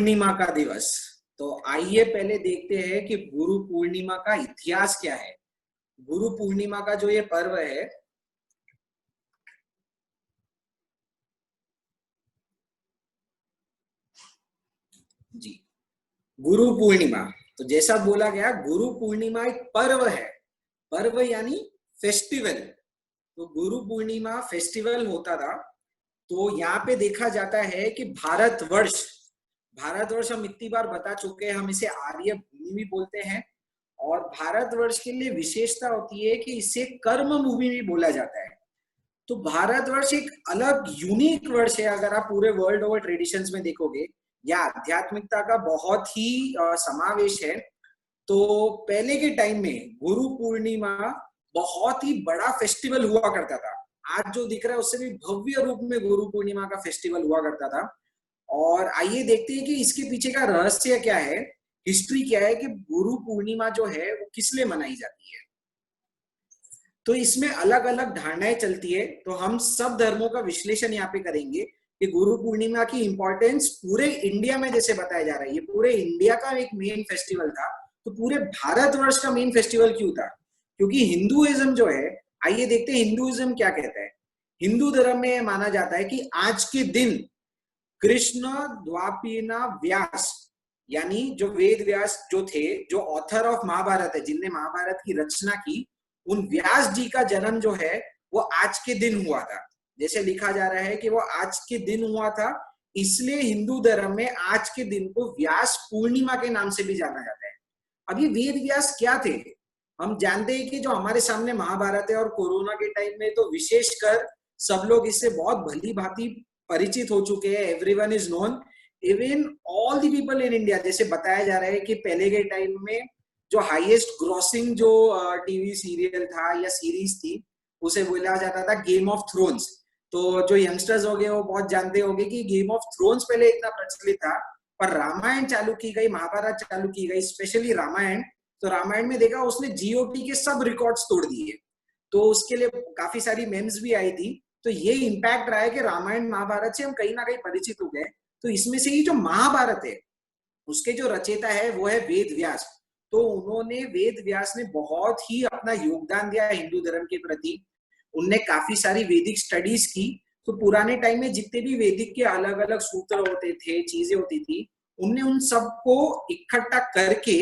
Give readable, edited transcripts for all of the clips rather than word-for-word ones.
पूर्णिमा का दिवस। तो आइए पहले देखते हैं कि गुरु पूर्णिमा का इतिहास क्या है। गुरु पूर्णिमा का जो ये पर्व है, जी, गुरु पूर्णिमा, तो जैसा बोला गया गुरु पूर्णिमा एक पर्व है। पर्व यानी फेस्टिवल। तो गुरु पूर्णिमा फेस्टिवल होता था। तो यहाँ पे देखा जाता है कि भारतवर्ष, भारतवर्ष हम इतनी बार बता चुके हैं, हम इसे आर्य भूमि भी बोलते हैं। और भारतवर्ष के लिए विशेषता होती है कि इसे कर्म भूमि भी बोला जाता है। तो भारतवर्ष एक अलग यूनिक वर्ष है। अगर आप पूरे वर्ल्ड ओवर ट्रेडिशंस में देखोगे, या आध्यात्मिकता का बहुत ही समावेश है। तो पहले के टाइम में गुरु पूर्णिमा बहुत ही बड़ा फेस्टिवल हुआ करता था। आज जो दिख रहा है उससे भी भव्य रूप में गुरु पूर्णिमा का फेस्टिवल हुआ करता था। और आइए देखते हैं कि इसके पीछे का रहस्य क्या है, हिस्ट्री क्या है, कि गुरु पूर्णिमा जो है वो किस लिए मनाई जाती है। तो इसमें अलग अलग धारणाएं चलती है। तो हम सब धर्मों का विश्लेषण यहाँ पे करेंगे कि गुरु पूर्णिमा की इंपॉर्टेंस पूरे इंडिया में जैसे बताया जा रहा है, ये पूरे इंडिया का एक मेन फेस्टिवल था। तो पूरे भारतवर्ष का मेन फेस्टिवल क्यों था? क्योंकि हिंदुइज्म जो है, आइए देखते हैं हिंदुइज्म क्या कहता है। हिंदू धर्म में माना जाता है कि आज के दिन कृष्ण द्वापीना व्यास, यानी जो वेद व्यास जो थे, जो ऑथर ऑफ महाभारत है, जिनने महाभारत की रचना की, उन व्यास जी का जन्म जो है वो आज के दिन हुआ था। जैसे लिखा जा रहा है कि वो आज के दिन हुआ था, इसलिए हिंदू धर्म में आज के दिन को व्यास पूर्णिमा के नाम से भी जाना जाता है। अब ये वेद व्यास क्या थे? हम जानते हैं कि जो हमारे सामने महाभारत है, और कोरोना के टाइम में तो विशेषकर सब लोग इससे बहुत भली भांति परिचित हो चुके हैं। Everyone is known, even all the people in India. जैसे बताया जा रहा है कि पहले के टाइम में जो हाईएस्ट ग्रॉसिंग जो टीवी सीरियल था या सीरीज थी, उसे बोला जाता था गेम ऑफ थ्रोन्स। तो जो यंगस्टर्स हो गए वो बहुत जानते होंगे कि गेम ऑफ थ्रोन्स पहले इतना प्रचलित था, पर रामायण चालू की गई, महाभारत चालू की गई, स्पेशली रामायण। तो रामायण में देखा उसने जीओटी के सब रिकॉर्ड्स तोड़ दिए। तो उसके लिए काफी सारी मेम्स भी आई थी। तो ये इम्पैक्ट रहा है कि रामायण महाभारत से हम कहीं ना कहीं परिचित हो गए। तो इसमें से ही जो महाभारत है उसके जो रचयिता है वो है वेद व्यास। तो उन्होंने, वेद व्यास ने बहुत ही अपना योगदान दिया हिंदू धर्म के प्रति। उनने काफी सारी वैदिक स्टडीज की। तो पुराने टाइम में जितने भी वैदिक के अलग अलग सूत्र होते थे, चीजें होती थी, उनने उन सबको इकट्ठा करके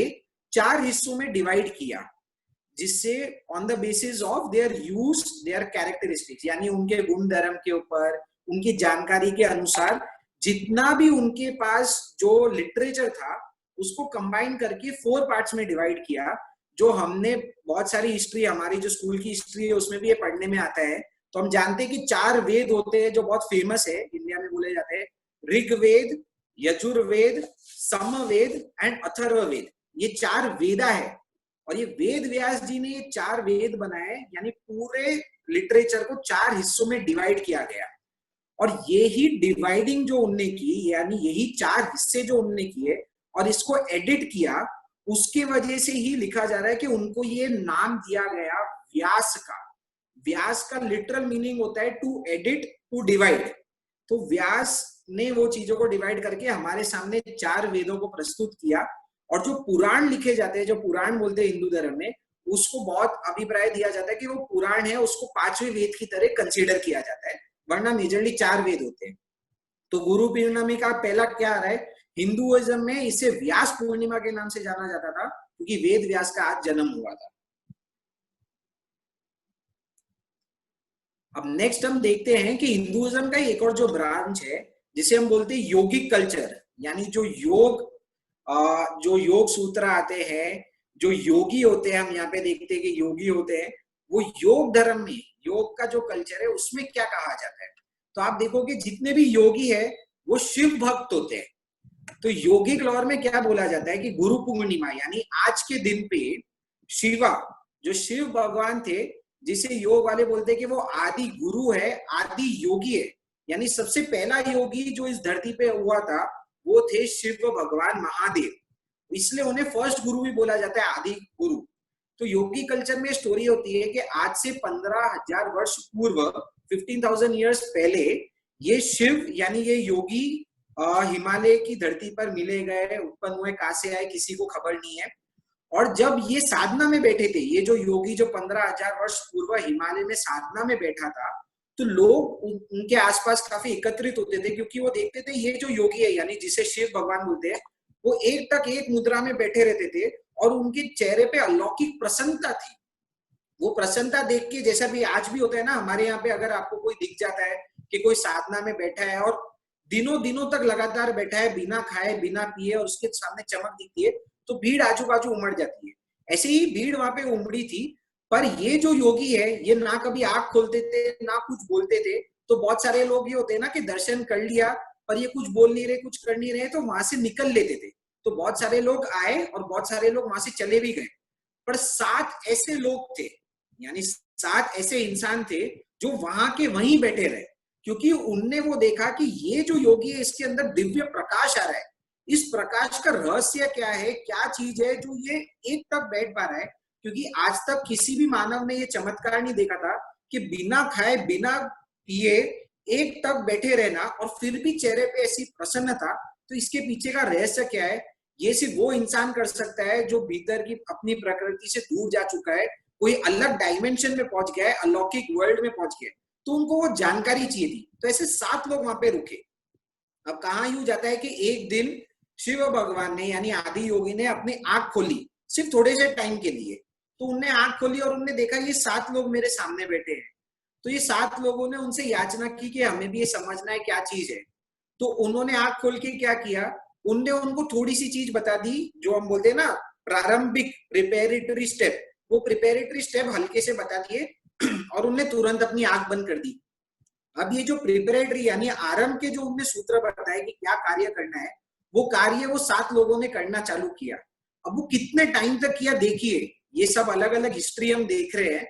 4 हिस्सों में डिवाइड किया, जिससे on the basis of their use, there characteristics, यानी उनके गुण धर्म के ऊपर, उनकी जानकारी के अनुसार जितना भी उनके पास जो लिटरेचर था उसको कंबाइन करके 4 पार्ट्स में डिवाइड किया। जो हमने बहुत सारी हिस्ट्री, हमारी जो स्कूल की हिस्ट्री है उसमें भी ये पढ़ने में आता है। तो हम जानते हैं कि 4 वेद होते हैं जो बहुत फेमस है, इंडिया में बोले जाते हैं। ऋग्वेद, यजुर्वेद, सामवेद एंड अथर्ववेद, ये 4 वेदा है। और ये वेद व्यास जी ने ये 4 वेद बनाए, यानी पूरे लिटरेचर को 4 हिस्सों में डिवाइड किया गया। और ये ही डिवाइडिंग जो उनने की, यानी यही 4 हिस्से जो उनने किए और इसको एडिट किया, उसके वजह से ही लिखा जा रहा है कि उनको ये नाम दिया गया व्यास का। व्यास का लिटरल मीनिंग होता है टू एडिट, टू डिवाइड। तो व्यास ने वो चीजों को डिवाइड करके हमारे सामने 4 वेदों को प्रस्तुत किया। और जो पुराण लिखे जाते हैं, जो पुराण बोलते हैं हिंदू धर्म में, उसको बहुत अभिप्राय दिया जाता है कि वो पुराण है, उसको 5वें वेद की तरह कंसीडर किया जाता है, वरना मेजरली 4 वेद होते हैं। तो गुरु पूर्णिमा का पहला क्या आ रहा है, हिंदुइज्म में इसे व्यास पूर्णिमा के नाम से जाना जाता था, क्योंकि वेद व्यास का आज जन्म हुआ था। अब नेक्स्ट हम देखते हैं कि हिंदुइज्म का एक और जो ब्रांच है जिसे हम बोलते हैं योगिक कल्चर, यानी जो योग सूत्र आते हैं, जो योगी होते हैं, हम यहाँ पे देखते हैं कि योगी होते हैं, वो योग धर्म में, योग का जो कल्चर है उसमें क्या कहा जाता है। तो आप देखोगे जितने भी योगी है वो शिव भक्त होते हैं। तो योगिक लॉर में क्या बोला जाता है कि गुरु पूर्णिमा, यानी आज के दिन पे शिवा, जो शिव भगवान थे, जिसे योग वाले बोलते हैं कि वो आदि गुरु है, आदि योगी है, यानी सबसे पहला योगी जो इस धरती पे हुआ था वो थे शिव भगवान महादेव। इसलिए उन्हें फर्स्ट गुरु भी बोला जाता है, आदि गुरु। तो योगी कल्चर में स्टोरी होती है कि आज से 15,000 वर्ष पूर्व, 15,000 ईयर्स पहले, ये शिव यानी ये योगी हिमालय की धरती पर मिले गए, उत्पन्न हुए, कहां से आए किसी को खबर नहीं है। और जब ये साधना में बैठे थे, ये जो योगी जो 15,000 वर्ष पूर्व हिमालय में साधना में बैठा था, तो लोग उनके आसपास काफी एकत्रित होते थे, क्योंकि वो देखते थे ये जो योगी है, यानी जिसे शिव भगवान बोलते हैं, वो एक तक एक मुद्रा में बैठे रहते थे और उनके चेहरे पे अलौकिक प्रसन्नता थी। वो प्रसन्नता देख के, जैसा भी आज भी होता है ना हमारे यहाँ पे, अगर आपको कोई दिख जाता है कि कोई साधना में बैठा है और दिनों दिनों तक लगातार बैठा है, बिना खाए बिना पिए, और उसके सामने चमक दिखती है, तो भीड़ आजू बाजू उमड़ जाती है। ऐसे ही भीड़ वहां पे उमड़ी थी। पर ये जो योगी है, ये ना कभी आंख खोलते थे, ना कुछ बोलते थे। तो बहुत सारे लोग ये होते हैं ना कि दर्शन कर लिया पर ये कुछ बोल नहीं रहे, कुछ कर नहीं रहे, तो वहां से निकल लेते थे। तो बहुत सारे लोग आए और बहुत सारे लोग वहां से चले भी गए। पर 7 ऐसे लोग थे, यानी 7 ऐसे इंसान थे जो वहां के वहीं बैठे रहे, क्योंकि उनने वो देखा कि ये जो योगी है, इसके अंदर दिव्य प्रकाश आ रहा है। इस प्रकाश का रहस्य क्या है, क्या चीज है जो ये एक तक बैठ पा रहा है। क्योंकि आज तक किसी भी मानव ने ये चमत्कार नहीं देखा था कि बिना खाए बिना पिए एक तक बैठे रहना और फिर भी चेहरे पे ऐसी प्रसन्नता। तो इसके पीछे का रहस्य क्या है, ये सिर्फ वो इंसान कर सकता है जो भीतर की अपनी प्रकृति से दूर जा चुका है, कोई अलग डायमेंशन में पहुंच गया है, अलौकिक वर्ल्ड में पहुंच गया है। तो उनको वो जानकारी चाहिए थी। तो ऐसे 7 लोग वहां पे रुके। अब कहां यूं जाता है कि एक दिन शिव भगवान ने, यानी आदि योगी ने, अपनी आंख खोली सिर्फ थोड़े से टाइम के लिए। तो उनने आंख खोली और उनने देखा ये 7 लोग मेरे सामने बैठे हैं। तो ये 7 लोगों ने उनसे याचना की कि हमें भी ये समझना है क्या चीज है। तो उन्होंने आंख खोल के क्या किया, उनने उनको थोड़ी सी चीज बता दी, जो हम बोलते हैं ना प्रारंभिक प्रिपेरेटरी स्टेप। वो प्रिपेरेटरी स्टेप हल्के से बता दिए और उनने तुरंत अपनी आंख बंद कर दी। अब ये जो प्रिपेरेटरी यानी आरंभ के जो उनने सूत्र बताए कि क्या कार्य करना है, वो कार्य वो 7 लोगों ने करना चालू किया। अब वो कितने टाइम तक किया देखिए, ये सब अलग अलग हिस्ट्री हम देख रहे हैं।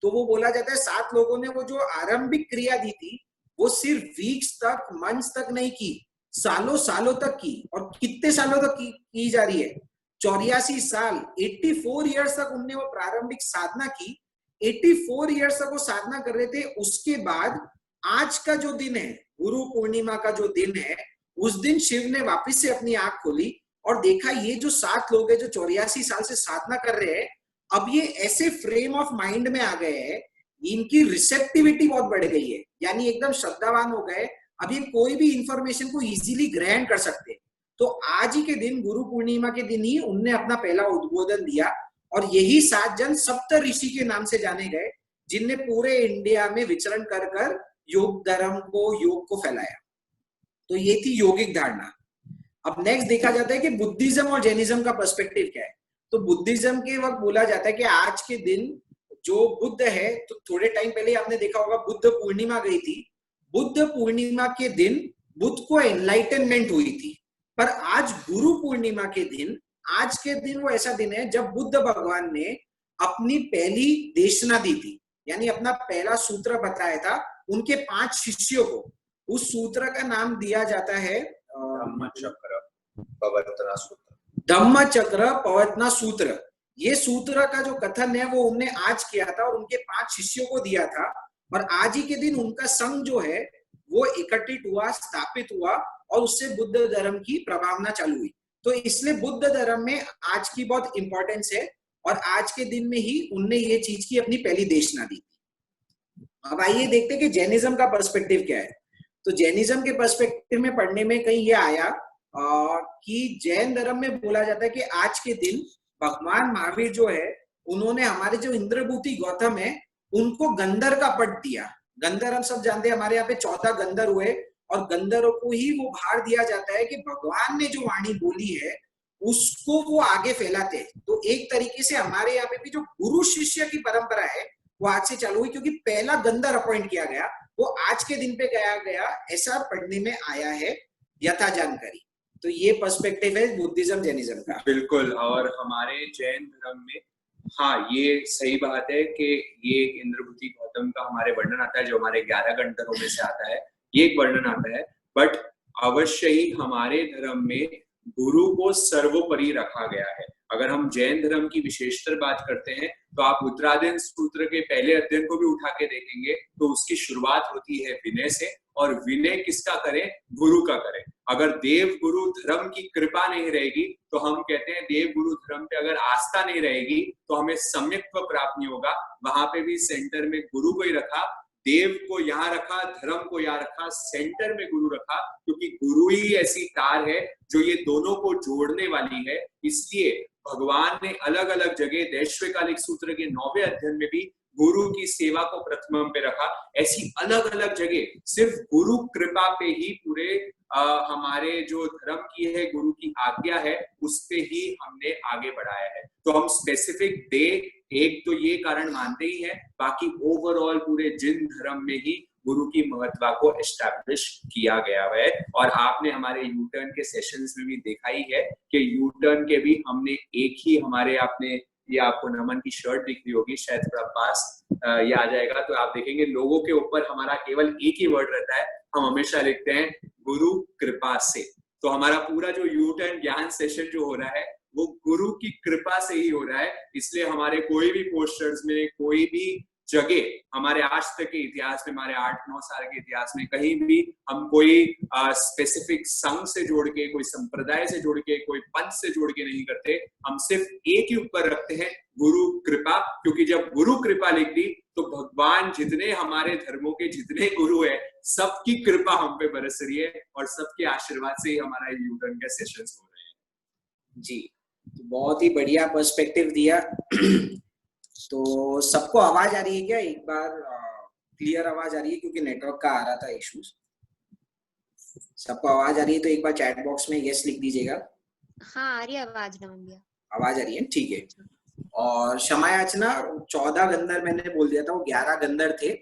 तो वो बोला जाता है 7 लोगों ने वो जो आरंभिक क्रिया दी थी, वो सिर्फ वीक्स तक, मंथ्स तक नहीं की, सालों सालों तक की। और कितने सालों तक की जा रही है, 84 साल, 84 ईयर्स तक उनने वो प्रारंभिक साधना की। 84 ईयर्स तक वो साधना कर रहे थे। उसके बाद आज का जो दिन है, गुरु पूर्णिमा का जो दिन है, उस दिन शिव ने वापस से अपनी आंख खोली और देखा ये जो 7 लोग हैं जो 84 साल से साधना कर रहे हैं, अब ये ऐसे फ्रेम ऑफ माइंड में आ गए हैं, इनकी रिसेप्टिविटी बहुत बढ़ गई है, यानी एकदम श्रद्धावान हो गए। अब ये कोई भी इंफॉर्मेशन को इजीली ग्रहण कर सकते हैं। तो आज ही के दिन, गुरु पूर्णिमा के दिन ही उनने अपना पहला उद्बोधन दिया। और यही 7 जन सप्त ऋषि के नाम से जाने गए, जिनने पूरे इंडिया में विचरण कर कर योग धर्म को, योग को फैलाया। तो ये थी योगिक धारणा। अब नेक्स्ट देखा जाता है कि बुद्धिज्म और जैनिज्म का पर्सपेक्टिव क्या है। तो बुद्धिज्म के वक्त बोला जाता है कि आज के दिन जो बुद्ध है, तो थोड़े टाइम पहले आपने देखा होगा बुद्ध पूर्णिमा गई थी। बुद्ध पूर्णिमा के दिन बुद्ध को एनलाइटनमेंट हुई थी। पर आज गुरु पूर्णिमा के दिन, आज के दिन वो ऐसा दिन है जब बुद्ध भगवान ने अपनी पहली देशना दी थी, यानी अपना पहला सूत्र बताया था उनके 5 शिष्यों को। उस सूत्र का नाम दिया जाता है धम्मचक्र पवतना सूत्र। धम्मचक्र पवतना सूत्र। ये सूत्र का जो कथन है वो उनने आज किया था और उनके 5 शिष्यों को दिया था। और आज ही के दिन उनका संघ जो है वो एकत्रित हुआ, स्थापित हुआ और उससे बुद्ध धर्म की प्रभावना चालू हुई। तो इसलिए बुद्ध धर्म में आज की बहुत इंपॉर्टेंस है और आज के दिन में ही उनने ये चीज की अपनी पहली देशना दी। अब आइए देखते हैं कि जैनिज्म का पर्सपेक्टिव क्या है। तो जैनिज्म के पर्सपेक्टिव में पढ़ने में कहीं ये आया कि जैन धर्म में बोला जाता है कि आज के दिन भगवान महावीर जो है, उन्होंने हमारे जो इंद्रभूति गौतम है उनको गंधर का पट दिया। गंधर हम सब जानते हैं, हमारे यहाँ पे 14 गंधर हुए और गंधरों को ही वो भार दिया जाता है कि भगवान ने जो वाणी बोली है उसको वो आगे फैलाते हैं। तो एक तरीके से हमारे यहाँ पे भी जो गुरु शिष्य की परंपरा है वो आज से चालू हुई, क्योंकि पहला गंधर अपॉइंट किया गया वो आज के दिन पे गया ऐसा पढ़ने में आया है, यथा जानकारी। तो ये पर्सपेक्टिव है बुद्धिज्म जैनिज्म का। बिल्कुल। और हमारे जैन धर्म में हाँ, ये सही बात है कि ये एक इंद्रभूति गौतम का हमारे वर्णन आता है, जो हमारे 11 गंधर्वों में से आता है, ये एक वर्णन आता है। बट अवश्य ही हमारे धर्म में गुरु को सर्वोपरि रखा गया है। अगर हम जैन धर्म की विशेषतर बात करते हैं तो आप उत्तरायण सूत्र के पहले अध्ययन को भी उठा के देखेंगे तो उसकी शुरुआत होती है विनय से और विनय किसका करें? गुरु का करें। अगर देव गुरु धर्म की कृपा नहीं रहेगी तो हम कहते हैं देव गुरु धर्म पे अगर आस्था नहीं रहेगी तो हमें सम्यक्त्व प्राप्त नहीं होगा। वहां पे भी सेंटर में गुरु को ही रखा, देव को यहाँ रखा, धर्म को यहाँ रखा, सेंटर में गुरु रखा, क्योंकि गुरु ही ऐसी तार है जो ये दोनों को जोड़ने वाली है। इसलिए भगवान ने अलग अलग जगह दैश्विकालिक सूत्र के 9वें अध्ययन में भी गुरु की सेवा को प्रथम पे रखा। ऐसी अलग अलग जगह सिर्फ गुरु कृपा पे ही पूरे हमारे जो धर्म की है, गुरु की आज्ञा है, उस पे ही हमने आगे बढ़ाया है। तो हम स्पेसिफिक डे एक तो ये कारण मानते ही हैं, बाकी ओवरऑल पूरे जिन धर्म में ही गुरु की महत्ता को एस्टैब्लिश किया गया है। और आपने हमारे यूटर्न के सेशंस में भी देखा ही है कि यूटर्न के भी हमने एक ही हमारे आपने ये आपको नमन की शर्ट दिख रही होगी, शायद थोड़ा पास ये आ जाएगा तो आप देखेंगे लोगों के ऊपर हमारा केवल एक ही वर्ड रहता है, हम हमेशा लिखते हैं गुरु कृपा से। तो हमारा पूरा जो यूटर्न ज्ञान सेशन जो हो रहा है वो गुरु की कृपा से ही हो रहा है। इसलिए हमारे कोई भी पोस्टर्स में, कोई भी जगह, हमारे आज तक के इतिहास में, हमारे 8-9 साल के इतिहास में कहीं भी हम कोई स्पेसिफिक संघ से जोड़ के, कोई संप्रदाय से जोड़ के, कोई पंथ से जोड़ के नहीं करते। हम सिर्फ एक ही ऊपर रखते हैं, गुरु कृपा। क्योंकि जब गुरु कृपा लिख दी तो भगवान जितने हमारे धर्मों के जितने गुरु है सबकी कृपा हम पे बरस रही है और सबके आशीर्वाद से ही हमारा यूटर्न के सेशंस हो रहे हैं। जी, तो बहुत ही बढ़िया पर्सपेक्टिव दिया। तो सबको आवाज आ रही है क्या? एक बार क्लियर आवाज आ रही है, क्योंकि नेटवर्क का आ रहा था इश्यूज। सबको आवाज आ रही है तो एक बार चैट बॉक्स में यस लिख दीजिएगा। हाँ आ रही है आवाज नमन भैया। आवाज आ रही है, ठीक है। और क्षमायाचना 14 गंधर मैंने बोल दिया था, वो 11 गंधर थे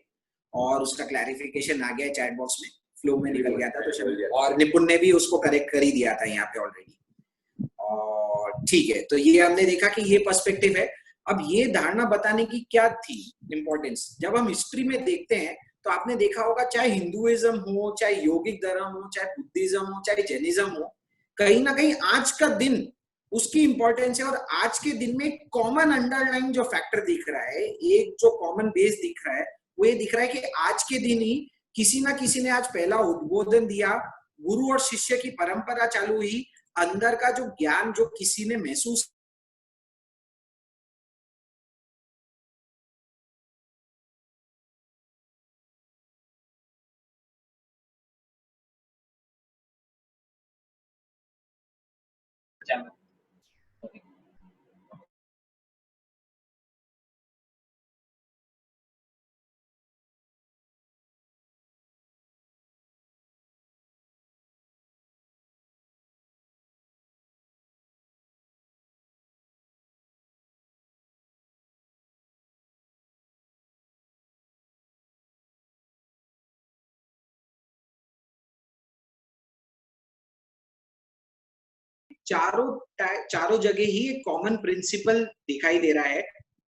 और उसका क्लैरिफिकेशन आ गया चैट बॉक्स में, फ्लो में निकल गया था तो और निपुण ने भी उसको करेक्ट कर ही दिया था यहाँ पे ऑलरेडी। और ठीक है, तो ये हमने देखा कि ये पर्सपेक्टिव है। अब ये धारणा बताने की क्या थी इंपॉर्टेंस, जब हम हिस्ट्री में देखते हैं तो आपने देखा होगा चाहे हिंदुइज्म हो, चाहे योगिक धर्म हो, चाहे बुद्धिज्म हो, चाहे जैनिज्म हो, कहीं ना कहीं आज का दिन उसकी इंपॉर्टेंस है। और आज के दिन में कॉमन अंडरलाइन जो फैक्टर दिख रहा है, एक जो कॉमन बेस दिख रहा है, वो ये दिख रहा है कि आज के दिन ही किसी ना किसी ने आज पहला उद्बोधन दिया, गुरु और शिष्य की परंपरा चालू हुई, अंदर का जो ज्ञान जो किसी ने महसूस चारों जगह ही एक कॉमन प्रिंसिपल दिखाई दे रहा है।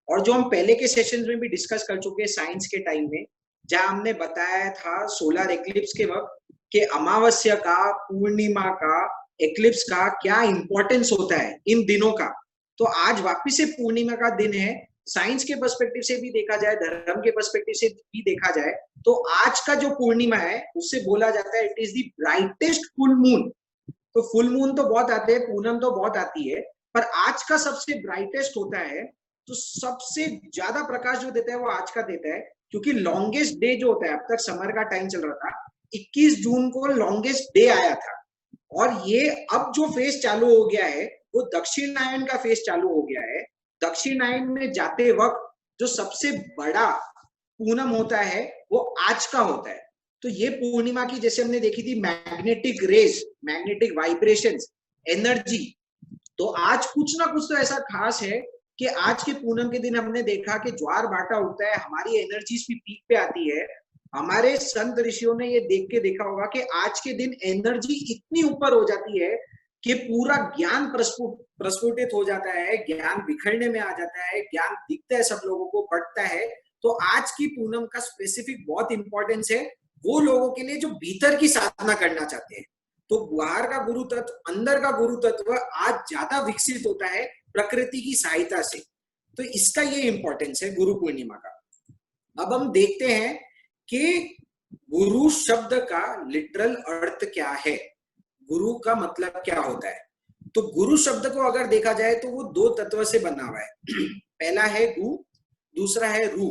और जो हम पहले के सेशन में भी डिस्कस कर चुके हैं साइंस के टाइम में, जहां हमने बताया था सोलर एक्लिप्स के वक्त कि अमावस्या का, पूर्णिमा का, एक्लिप्स का क्या इंपॉर्टेंस होता है इन दिनों का। तो आज वापिस से पूर्णिमा का दिन है। साइंस के पर्सपेक्टिव से भी देखा जाए, धर्म के पर्सपेक्टिव से भी देखा जाए, तो आज का जो पूर्णिमा है उससे बोला जाता है it is the brightest full moon. तो फुल मून तो बहुत आते हैं, पूनम तो बहुत आती है, पर आज का सबसे ब्राइटेस्ट होता है। तो सबसे ज्यादा प्रकाश जो देता है वो आज का देता है, क्योंकि लॉन्गेस्ट डे जो होता है, अब तक समर का टाइम चल रहा था, 21 जून को लॉन्गेस्ट डे आया था। और ये अब जो फेज चालू हो गया है वो दक्षिणायन का फेज चालू हो गया है। दक्षिणायन में जाते वक्त जो सबसे बड़ा पूनम होता है वो आज का होता है। तो ये पूर्णिमा की जैसे हमने देखी थी magnetic rays, magnetic vibrations, energy, तो आज कुछ ना कुछ तो ऐसा खास है कि आज के पूनम के दिन हमने देखा कि ज्वार भाटा उठता है, हमारी एनर्जीज भी पीक पे आती है। हमारे संत ऋषियों ने ये देख के देखा होगा कि आज के दिन एनर्जी इतनी ऊपर हो जाती है कि पूरा ज्ञान प्रस्फुटित हो जाता है, ज्ञान बिखरने में आ जाता है, ज्ञान दिखता है, सब लोगों को बढ़ता है। तो आज की पूनम का स्पेसिफिक बहुत इंपॉर्टेंस है वो लोगों के लिए जो भीतर की साधना करना चाहते हैं। तो बाहर का गुरु तत्व, अंदर का गुरु तत्व आज ज्यादा विकसित होता है प्रकृति की सहायता से। तो इसका ये इंपॉर्टेंस है गुरु पूर्णिमा का। अब हम देखते हैं कि गुरु शब्द का लिटरल अर्थ क्या है, गुरु का मतलब क्या होता है। तो गुरु शब्द को अगर देखा जाए तो वो दो तत्व से बना हुआ है। पहला है गु, दूसरा है रू।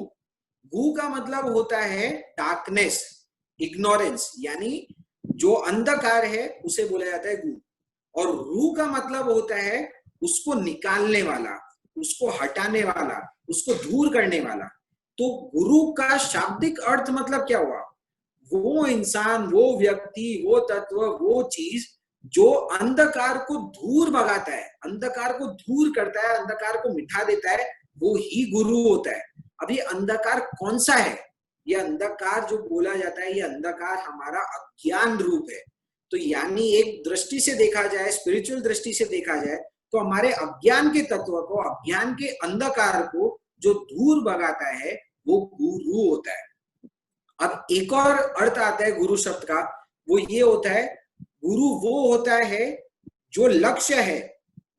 गु का मतलब होता है डार्कनेस, इग्नोरेंस, यानी जो अंधकार है उसे बोला जाता है गु। और रू का मतलब होता है उसको निकालने वाला, उसको हटाने वाला, उसको दूर करने वाला। तो गुरु का शाब्दिक अर्थ मतलब क्या हुआ, वो इंसान, वो व्यक्ति, वो तत्व, वो चीज जो अंधकार को दूर भगाता है, अंधकार को दूर करता है, अंधकार को मिटा देता है, वो ही गुरु होता है। अब ये अंधकार कौन सा है, ये अंधकार जो बोला जाता है, ये अंधकार हमारा अज्ञान रूप है। तो यानी एक दृष्टि से देखा जाए, स्पिरिचुअल दृष्टि से देखा जाए, तो हमारे अज्ञान के तत्व को, अज्ञान के अंधकार को जो दूर भगाता है वो गुरु होता है। अब एक और अर्थ आता है गुरु शब्द का, वो ये होता है, गुरु वो होता है जो लक्ष्य है,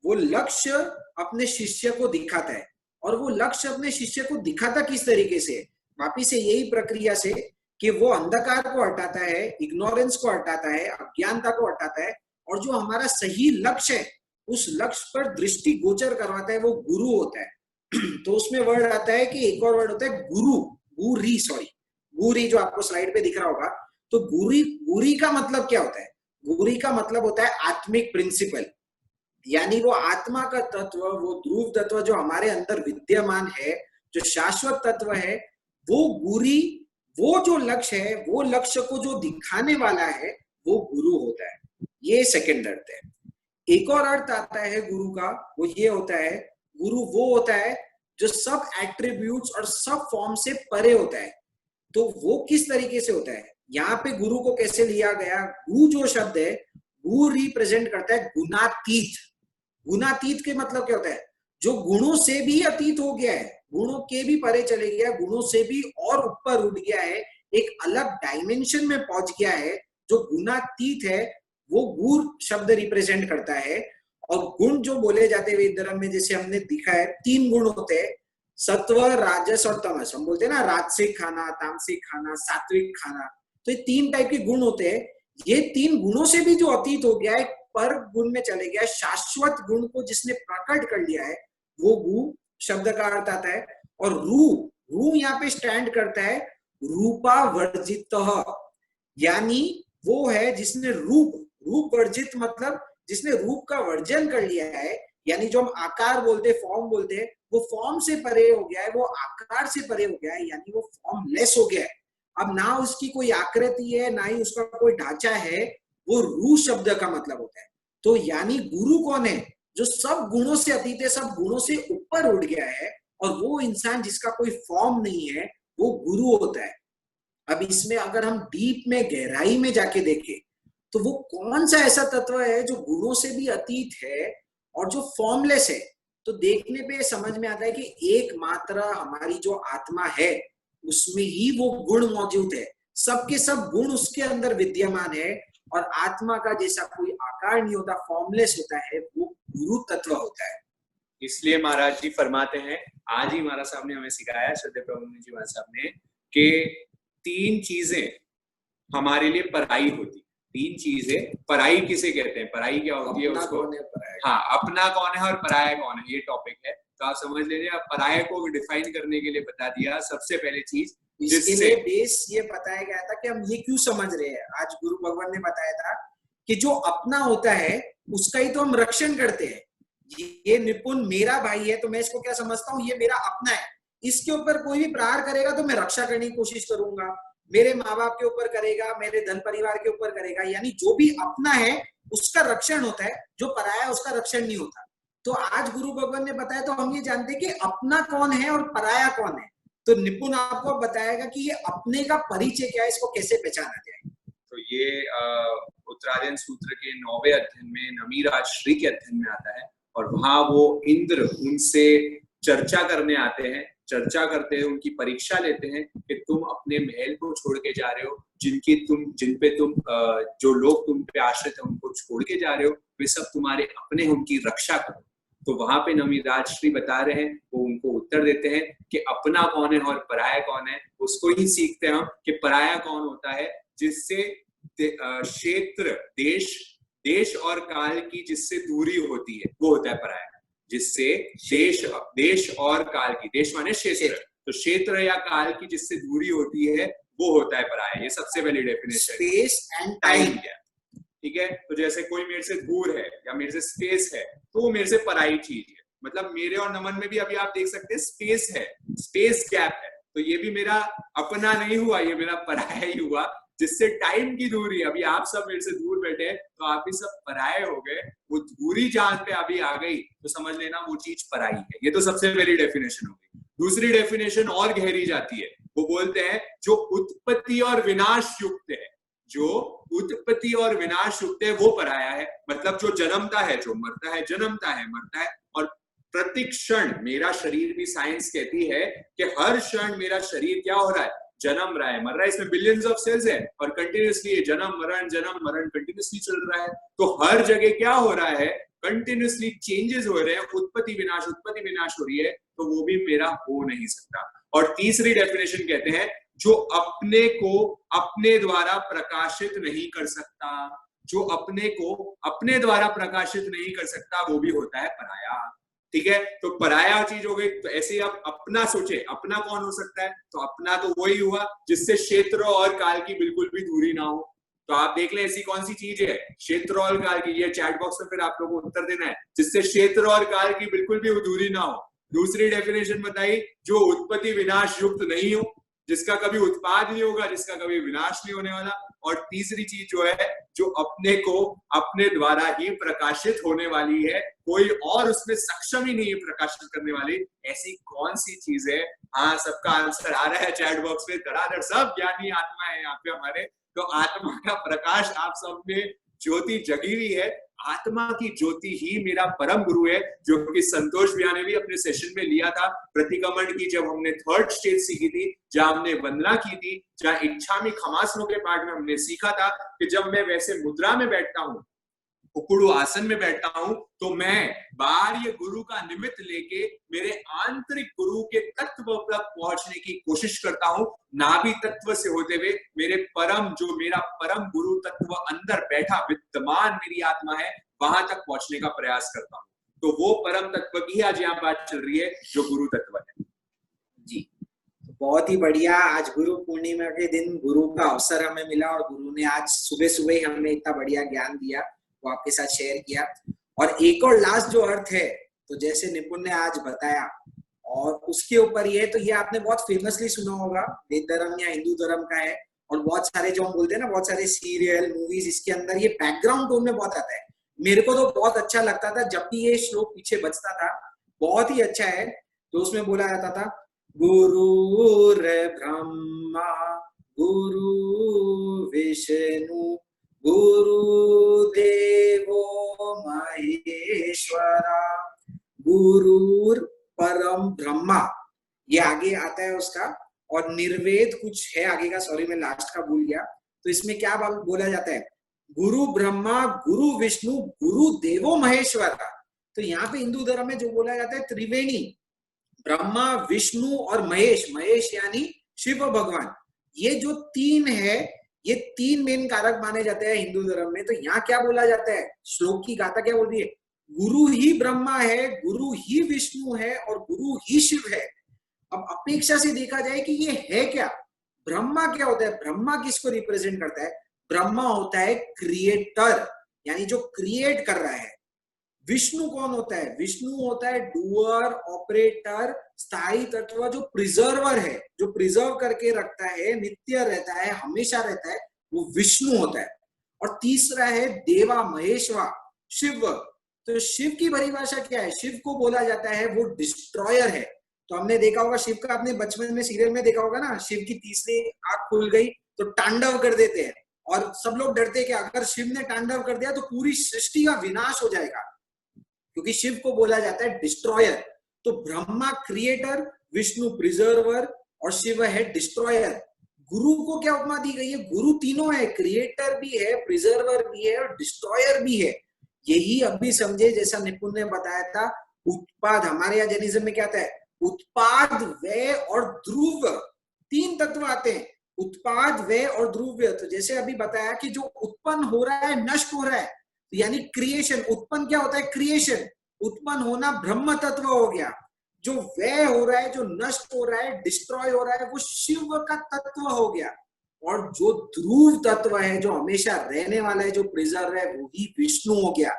वो लक्ष्य अपने शिष्य को दिखाता है। और वो लक्ष्य अपने शिष्य को दिखाता किस तरीके से, वापिस से यही प्रक्रिया से कि वो अंधकार को हटाता है, इग्नोरेंस को हटाता है, अज्ञानता को हटाता है, और जो हमारा सही लक्ष्य है उस लक्ष्य पर दृष्टि गोचर करवाता है, वो गुरु होता है। तो उसमें वर्ड आता है कि एक और वर्ड होता है गुरु, गुरी, सॉरी गुरी, जो आपको स्लाइड पे दिख रहा होगा। तो गुरी, गुरी का मतलब क्या होता है, गुरी का मतलब होता है आत्मिक प्रिंसिपल, यानी वो आत्मा का तत्व, वो ध्रुव तत्व जो हमारे अंदर विद्यमान है, जो शाश्वत तत्व है, वो गुरी, वो जो लक्ष्य है, वो लक्ष्य को जो दिखाने वाला है वो गुरु होता है। ये सेकंड अर्थ है। एक और अर्थ आता है गुरु का, वो ये होता है, गुरु वो होता है जो सब एट्रीब्यूट्स और सब फॉर्म से परे होता है। तो वो किस तरीके से होता है, यहाँ पे गुरु को कैसे लिया गया, गु जो शब्द है, गु रिप्रेजेंट करता है गुणातीत। गुणातीत के मतलब क्या होता है, जो गुणों से भी अतीत हो गया है, गुणों के भी परे चले गया, गुणों से भी और ऊपर उठ गया है, एक अलग डायमेंशन में पहुंच गया है, जो गुणातीत है, वो गुर शब्द रिप्रेजेंट करता है। और गुण जो बोले जाते हैं वेद धर्म में, जैसे हमने दिखा है, 3 गुण होते हैं, सत्व, राजस और तमस। हम बोलते हैं ना राजसिक खाना, तामसिक खाना, सात्विक खाना। तो ये 3 टाइप के गुण होते हैं। ये 3 गुणों से भी जो अतीत हो गया है, पर गुण में चले गया, शाश्वत गुण को जिसने प्रकट कर लिया है, वो गु शब्द का अर्थ आता है। और रू, रू यहाँ पे स्टैंड करता है रूपा वर्जित, यानी वो है जिसने रूप, रूप वर्जित मतलब जिसने रूप का वर्जन कर लिया है, यानी जो हम आकार बोलते, फॉर्म बोलते हैं, वो फॉर्म से परे हो गया है, वो आकार से परे हो गया है, यानी वो फॉर्मलेस हो गया है। अब ना उसकी कोई आकृति है, ना ही उसका कोई ढांचा है, वो रू शब्द का मतलब होता है। तो यानी गुरु कौन है, जो सब गुणों से अतीत है, सब गुणों से ऊपर उठ गया है, और वो इंसान जिसका कोई फॉर्म नहीं है, वो गुरु होता है। अब इसमें अगर हम डीप में, गहराई में जाके देखें, तो वो कौन सा ऐसा तत्व है जो गुणों से भी अतीत है और जो फॉर्मलेस है। तो देखने पे समझ में आता है कि एकमात्र हमारी जो आत्मा है उसमें ही वो गुण मौजूद है, सबके सब गुण उसके अंदर विद्यमान है, और आत्मा का जैसा कोई आकार नहीं होता, फॉर्मलेस होता है, वो गुरु तत्व होता है। इसलिए महाराज जी फरमाते हैं, आज ही महाराज साहब ने हमें सिखाया, श्रद्धेय प्रभुनंद जी महाराज साहब ने, कि 3 चीजें हमारे लिए पराई होती। 3 चीजें पराई किसे कहते हैं, पराई क्या होती है उसको, हाँ, अपना कौन है और पराया कौन है, ये टॉपिक है। तो आप समझ लीजिए, पराये को डिफाइन करने के लिए बता दिया। सबसे पहले चीज जिससे बेस ये बताया गया था कि हम ये क्यों समझ रहे हैं, आज गुरु भगवान ने बताया था कि जो अपना होता है उसका ही तो हम रक्षण करते हैं। ये निपुण मेरा भाई है तो मैं इसको क्या समझता हूँ, ये मेरा अपना है, इसके ऊपर कोई भी प्रहार करेगा तो मैं रक्षा करने की कोशिश करूंगा, मेरे माँ बाप के ऊपर करेगा, मेरे धन परिवार के ऊपर करेगा, यानी जो भी अपना है उसका रक्षण होता है, जो पराया उसका रक्षण नहीं होता। तो आज गुरु भगवान ने बताया तो हम ये जानते हैं कि अपना कौन है और पराया कौन है। तो निपुण आपको बताएगा कि ये अपने का परिचय क्या है, इसको कैसे पहचाना जाए। तो ये उत्तरायण सूत्र के 9वें अध्ययन में नमीराज श्री के अध्ययन में आता है, और वहां वो इंद्र उनसे चर्चा करने आते हैं, चर्चा करते हैं, उनकी परीक्षा लेते हैं कि तुम अपने महल को छोड़ के जा रहे हो, जिन पे तुम जो लोग तुम पे आश्रित है उनको छोड़ के जा रहे हो, वे सब तुम्हारे अपने, उनकी रक्षा करो। तो वहां पे नमिराज श्री बता रहे हैं, वो उनको उत्तर देते हैं कि अपना कौन है और पराया कौन है। उसको ही सीखते हैं हम कि पराया कौन होता है, जिससे क्षेत्र, देश और काल की जिससे दूरी होती है, वो होता है पराया। जिससे देश और काल की, देश माने क्षेत्र, तो क्षेत्र या काल की जिससे दूरी होती है वो होता है पराया। ये सबसे पहली डेफिनेशन, स्पेस एंड टाइम। ठीक है, तो जैसे कोई मेरे से दूर है या मेरे से स्पेस है तो वो मेरे से पराई चीज है। मतलब मेरे और नमन में भी अभी आप देख सकते हैं स्पेस है, स्पेस गैप है, तो ये भी मेरा अपना नहीं हुआ, ये मेरा पराया ही हुआ। जिससे टाइम की दूरी, अभी आप सब मेरे से दूर बैठे तो आप भी सब पराये हो गए, वो दूरी जहां पे अभी आ गई तो समझ लेना वो चीज पराई है। ये तो सबसे पहली डेफिनेशन हो गई। दूसरी डेफिनेशन और गहरी जाती है, वो बोलते हैं जो उत्पत्ति और विनाश युक्त है, जो उत्पत्ति और विनाश युक्त है वो पराया है। मतलब जो जन्मता है, जो मरता है, जन्मता है, मरता है, और प्रतिक्षण मेरा शरीर भी साइंस कहती है कि हर क्षण मेरा शरीर क्या हो रहा है, जन्म रहा है, मर रहा है। इसमें बिलियंस ऑफ सेल्स है और कंटिन्यूअसली जन्म मरण कंटिन्यूअसली चल रहा है। तो हर जगह क्या हो रहा है, कंटिन्यूअसली चेंजेस हो रहे हैं, उत्पत्ति विनाश हो रही है, तो वो भी मेरा हो नहीं सकता। और तीसरी डेफिनेशन कहते हैं जो अपने को अपने द्वारा प्रकाशित नहीं कर सकता, जो अपने को अपने द्वारा प्रकाशित नहीं कर सकता वो भी होता है पराया। ठीक है, तो पराया चीज हो गई। तो ऐसे ही आप अपना सोचे, अपना कौन हो सकता है, तो अपना तो वही हुआ जिससे क्षेत्र और काल की बिल्कुल भी दूरी ना हो। तो आप देख लें ऐसी कौन सी चीज है, क्षेत्र और काल की, ये चैट बॉक्स में फिर आप लोगों को उत्तर देना है, जिससे क्षेत्र और काल की बिल्कुल भी दूरी ना हो। दूसरी डेफिनेशन बताई, जो उत्पत्ति विनाश युक्त नहीं हो, जिसका कभी उत्पाद नहीं होगा, जिसका कभी विनाश नहीं होने वाला। और तीसरी चीज जो है, जो अपने को अपने द्वारा ही प्रकाशित होने वाली है, कोई और उसमें सक्षम ही नहीं है प्रकाशित करने वाली। ऐसी कौन सी चीज है? हाँ, सबका आंसर आ रहा है चैट बॉक्स में, धड़ाधड़। सब ज्ञानी आत्मा है यहाँ पे हमारे। तो आत्मा का प्रकाश आप सब में ज्योति जगी हुई है। आत्मा की ज्योति ही मेरा परम गुरु है, जो कि संतोष भैया ने भी अपने सेशन में लिया था। प्रतिक्रमण की जब हमने थर्ड स्टेज सीखी थी, जहां हमने वंदना की थी, जहां इच्छा में खमासनों के पाठ में हमने सीखा था कि जब मैं वैसे मुद्रा में बैठता हूँ, उकुड़ू आसन में बैठता हूं, तो मैं बाह्य गुरु का निमित्त लेके मेरे आंतरिक गुरु के तत्व तक पहुंचने की कोशिश करता हूं। नाभि तत्व से होते हुए मेरे परम, जो मेरा परम गुरु तत्व अंदर बैठा विद्यमान मेरी आत्मा है, वहां तक पहुंचने का प्रयास करता हूं। तो वो परम तत्व की आज यहाँ बात चल रही है, जो गुरु तत्व है। जी, बहुत ही बढ़िया। आज गुरु पूर्णिमा के दिन गुरु का अवसर हमें मिला और गुरु ने आज सुबह सुबह हमें इतना बढ़िया ज्ञान दिया, वो आपके साथ शेयर किया। और एक और लास्ट जो अर्थ है, तो जैसे निपुण ने आज बताया, और उसके ऊपर ये, तो ये आपने बहुत फेमसली सुना होगा, वेद धर्म या हिंदू धर्म का है। और बहुत सारे जो हम बोलते हैं ना, बहुत सारे सीरियल मूवीज, इसके अंदर ये बैकग्राउंड टोन में बहुत आता है। मेरे को तो बहुत अच्छा लगता था जब भी ये श्लोक पीछे बजता था, बहुत ही अच्छा है। तो उसमें बोला जाता था, गुरुर् ब्रह्मा गुरु विष्णु गुरुदेवो महेश्वरा गुरुर परम ब्रह्मा। ये आगे आता है उसका, और निर्वेद कुछ है आगे का, सॉरी मैं लास्ट का भूल गया। तो इसमें क्या बोला जाता है, गुरु ब्रह्मा गुरु विष्णु गुरु देवो महेश्वरा। तो यहाँ पे हिंदू धर्म में जो बोला जाता है त्रिवेणी, ब्रह्मा विष्णु और महेश, महेश यानी शिव भगवान। ये जो तीन है, ये तीन मेन कारक माने जाते हैं हिंदू धर्म में। तो यहाँ क्या बोला जाता है, श्लोक की गाथा क्या बोल रही है, गुरु ही ब्रह्मा है, गुरु ही विष्णु है और गुरु ही शिव है। अब अपेक्षा से देखा जाए कि ये है क्या, ब्रह्मा क्या होता है, ब्रह्मा किसको रिप्रेजेंट करता है, ब्रह्मा होता है क्रिएटर, यानी जो क्रिएट कर रहा है। विष्णु कौन होता है, विष्णु होता है डूअर, ऑपरेटर, स्थायी तत्व, जो प्रिजर्वर है, जो प्रिजर्व करके रखता है, नित्य रहता है, हमेशा रहता है, वो विष्णु होता है। और तीसरा है देवा महेश्वर, शिव। तो शिव की परिभाषा क्या है, शिव को बोला जाता है वो डिस्ट्रॉयर है। तो हमने देखा होगा शिव का, अपने बचपन में सीरियल में देखा होगा ना, शिव की तीसरी आंख खुल गई तो तांडव कर देते हैं, और सब लोग डरते हैं कि अगर शिव ने तांडव कर दिया तो पूरी सृष्टि का विनाश हो जाएगा, क्योंकि शिव को बोला जाता है डिस्ट्रॉयर। तो ब्रह्मा क्रिएटर, विष्णु प्रिजर्वर और शिव है डिस्ट्रॉयर। गुरु को क्या उपमा दी गई है, गुरु तीनों है, क्रिएटर भी है, प्रिजर्वर भी है और डिस्ट्रॉयर भी है। यही अभी समझे, जैसा निपुण ने बताया था, उत्पाद, हमारे यहाँ जैनिज्म में क्या आता है, उत्पाद, व्यय और ध्रुव, 3 तत्व आते हैं, उत्पाद, व्यय और ध्रुव। तो जैसे अभी बताया कि जो उत्पन्न हो रहा है नष्ट हो रहा है, तो यानी क्रिएशन, उत्पन्न क्या होता है, क्रिएशन, उत्पन्न होना ब्रह्म तत्व हो गया। जो व्यय हो रहा है, जो नष्ट हो रहा है, डिस्ट्रॉय हो रहा है, वो शिव का तत्व हो गया। और जो ध्रुव तत्व है, जो हमेशा रहने वाला है, जो प्रिजर्व है, वो ही विष्णु हो गया।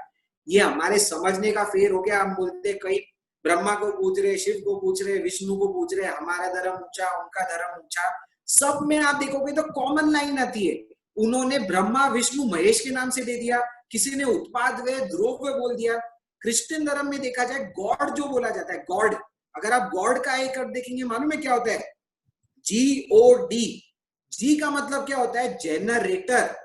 ये हमारे समझने का फेर हो गया। हम बोलते कई ब्रह्मा को पूछ रहे, शिव को पूछ रहे, विष्णु को पूछ रहे, हमारा धर्म ऊंचा, उनका धर्म ऊंचा। सब में आप देखोगे तो कॉमन लाइन आती है, उन्होंने ब्रह्मा विष्णु महेश के नाम से दे दिया, किसी ने उत्पाद वे ध्रुव बोल दिया। क्रिश्चियन धर्म में देखा जाए गॉड जो बोला जाता है, गॉड, अगर आप गॉड का एक अर्थ देखेंगे, मालूम है क्या होता है, GOD। जी का मतलब क्या होता है, जेनरेटर।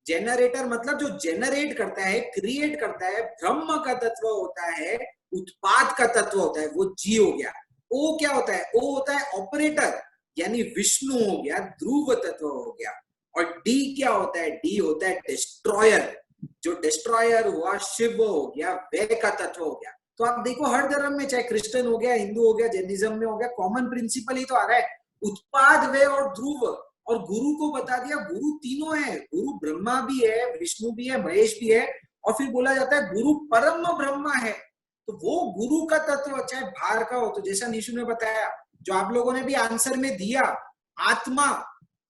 जेनरेटर मतलब जो जेनरेट करता है, क्रिएट करता है, ब्रह्म का तत्व होता है, उत्पाद का तत्व होता है, वो जी हो गया। ओ क्या होता है, ओ होता है ऑपरेटर, यानी विष्णु हो गया, ध्रुव तत्व हो गया। और डी क्या होता है, डी होता है डिस्ट्रॉयर, जो डिस्ट्रॉयर हुआ शिव हो गया, वह का तत्व हो गया। तो आप देखो हर धर्म में, चाहे क्रिश्चियन हो गया, हिंदू हो गया, जैनिज्म में हो गया, कॉमन प्रिंसिपल ही तो आ रहा है, उत्पाद, वे और ध्रुव। और गुरु को बता दिया, गुरु तीनों है, गुरु ब्रह्मा भी है, विष्णु भी है, महेश भी है, और फिर बोला जाता है गुरु परम ब्रह्मा है। तो वो गुरु का तत्व चाहे बाहर का हो, तो जैसा निशु ने बताया, जो आप लोगों ने भी आंसर में दिया, आत्मा,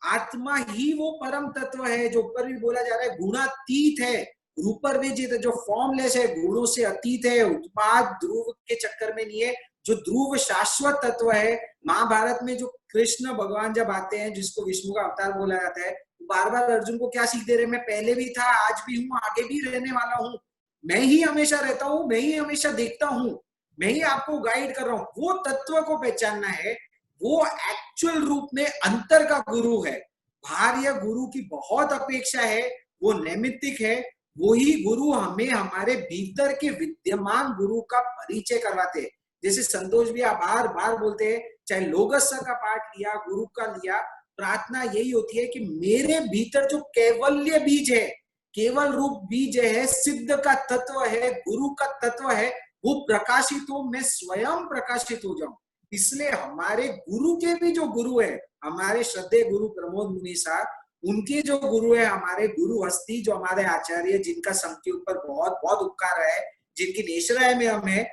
आत्मा ही वो परम तत्व है, जो ऊपर भी बोला जा रहा है गुणातीत है, ऊपर भी जीत, जो फॉर्मलेस है, गुणों से अतीत है, उत्पाद ध्रुव के चक्कर में नहीं है, जो ध्रुव शाश्वत तत्व है। महाभारत में जो कृष्ण भगवान जब आते हैं, जिसको विष्णु का अवतार बोला जाता है, बार बार अर्जुन को क्या सीख दे रहे, मैं पहले भी था, आज भी हूँ, आगे भी रहने वाला हूँ, मैं ही हमेशा रहता हूँ, मैं ही हमेशा देखता हूँ, मैं ही आपको गाइड कर रहा हूँ। वो तत्व को पहचानना है, वो एक्चुअल रूप में अंतर का गुरु है। बाहर गुरु की बहुत अपेक्षा है, वो नैमित्तिक है, वही गुरु हमें हमारे भीतर के विद्यमान गुरु का परिचय करवाते हैं। जैसे संतोष भी बार बार बोलते हैं, चाहे लोगस का पाठ लिया, गुरु का लिया, प्रार्थना यही होती है कि मेरे भीतर जो कैवल्य बीज है, केवल रूप बीज है, सिद्ध का तत्व है, गुरु का तत्व है, वो प्रकाशित हो, मैं स्वयं प्रकाशित हो जाऊं। इसलिए हमारे गुरु के भी जो गुरु है, हमारे श्रद्धेय गुरु प्रमोद मुनि साहब, उनके जो गुरु है, हमारे गुरु हस्ती, जो हमारे आचार्य, जिनका सबके ऊपर बहुत बहुत उपकार है, जिनकी नेशराय में हम है,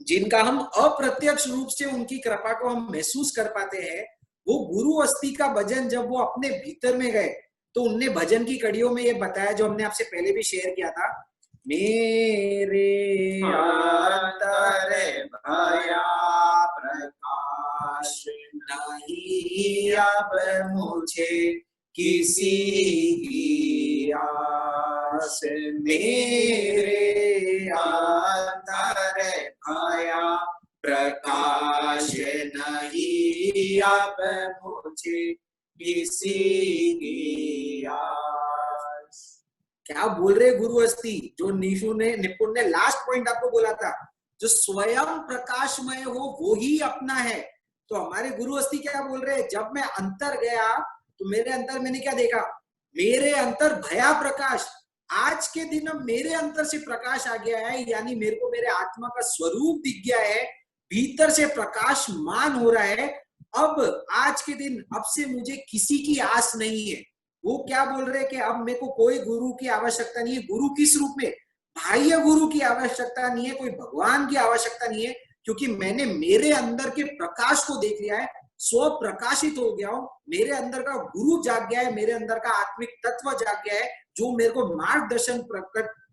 जिनका हम अप्रत्यक्ष रूप से उनकी कृपा को हम महसूस कर पाते हैं, वो गुरु अस्थि का भजन जब वो अपने भीतर में गए, तो उनने भजन की कड़ियों में ये बताया, जो हमने आपसे पहले भी शेयर किया था, मेरे अंतर भया प्रकाश नहीं अब मुझे किसी की आस, मेरे अंतर भया प्रकाश नहीं अब मुझे किसी की आस। क्या बोल रहे गुरु अस्थि, जो निशु ने, निपुण ने लास्ट पॉइंट आपको बोला था, जो स्वयं प्रकाशमय हो वो ही अपना है। तो हमारे गुरु अस्थि क्या बोल रहे हैं, जब मैं अंतर गया तो मेरे अंतर मैंने क्या देखा, मेरे अंतर भया प्रकाश। आज के दिन अब मेरे अंतर से प्रकाश आ गया है, यानी मेरे को मेरे आत्मा का स्वरूप दिख गया है, भीतर से प्रकाशमान हो रहा है। अब आज के दिन, अब से मुझे किसी की आस नहीं है। वो क्या बोल रहे हैं कि अब मेरे को कोई गुरु की आवश्यकता नहीं है। गुरु किस रूप में, बाह्य गुरु की आवश्यकता नहीं है, कोई भगवान की आवश्यकता नहीं है, क्योंकि मैंने मेरे अंदर के प्रकाश को देख लिया है, स्व प्रकाशित हो गया हूं, मेरे अंदर का गुरु जाग गया है, मेरे अंदर का आत्मिक तत्व जाग गया है, जो मेरे को मार्गदर्शन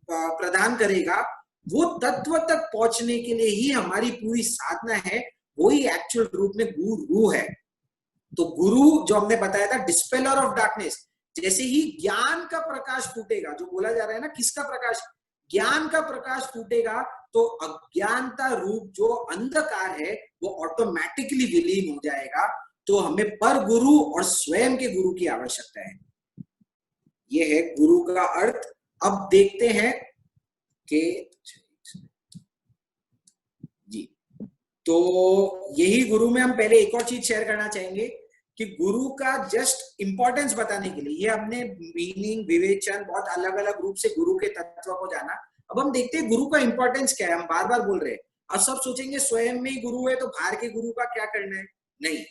प्रदान करेगा। वो तत्व तक पहुंचने के लिए ही हमारी पूरी साधना है, वही एक्चुअल रूप में गुरु है। तो गुरु जो हमने बताया था, डिस्पेलर ऑफ डार्कनेस, जैसे ही ज्ञान का प्रकाश फूटेगा, जो बोला जा रहा है ना, किसका प्रकाश, ज्ञान का प्रकाश फूटेगा, तो अज्ञानता रूप जो अंधकार है वो ऑटोमेटिकली विलीन हो जाएगा। तो हमें पर गुरु और स्वयं के गुरु की आवश्यकता है। ये है गुरु का अर्थ। अब देखते हैं कि जी, तो यही गुरु में हम पहले एक और चीज शेयर करना चाहेंगे कि गुरु का जस्ट इंपॉर्टेंस बताने के लिए, ये हमने मीनिंग, विवेचन, बहुत अलग अलग रूप से गुरु के तत्व को जाना। अब हम देखते हैं गुरु का इंपॉर्टेंस क्या है। हम बार बार बोल रहे हैं, अब सब सोचेंगे स्वयं में ही गुरु है तो बाहर के गुरु का क्या करना है। नहीं,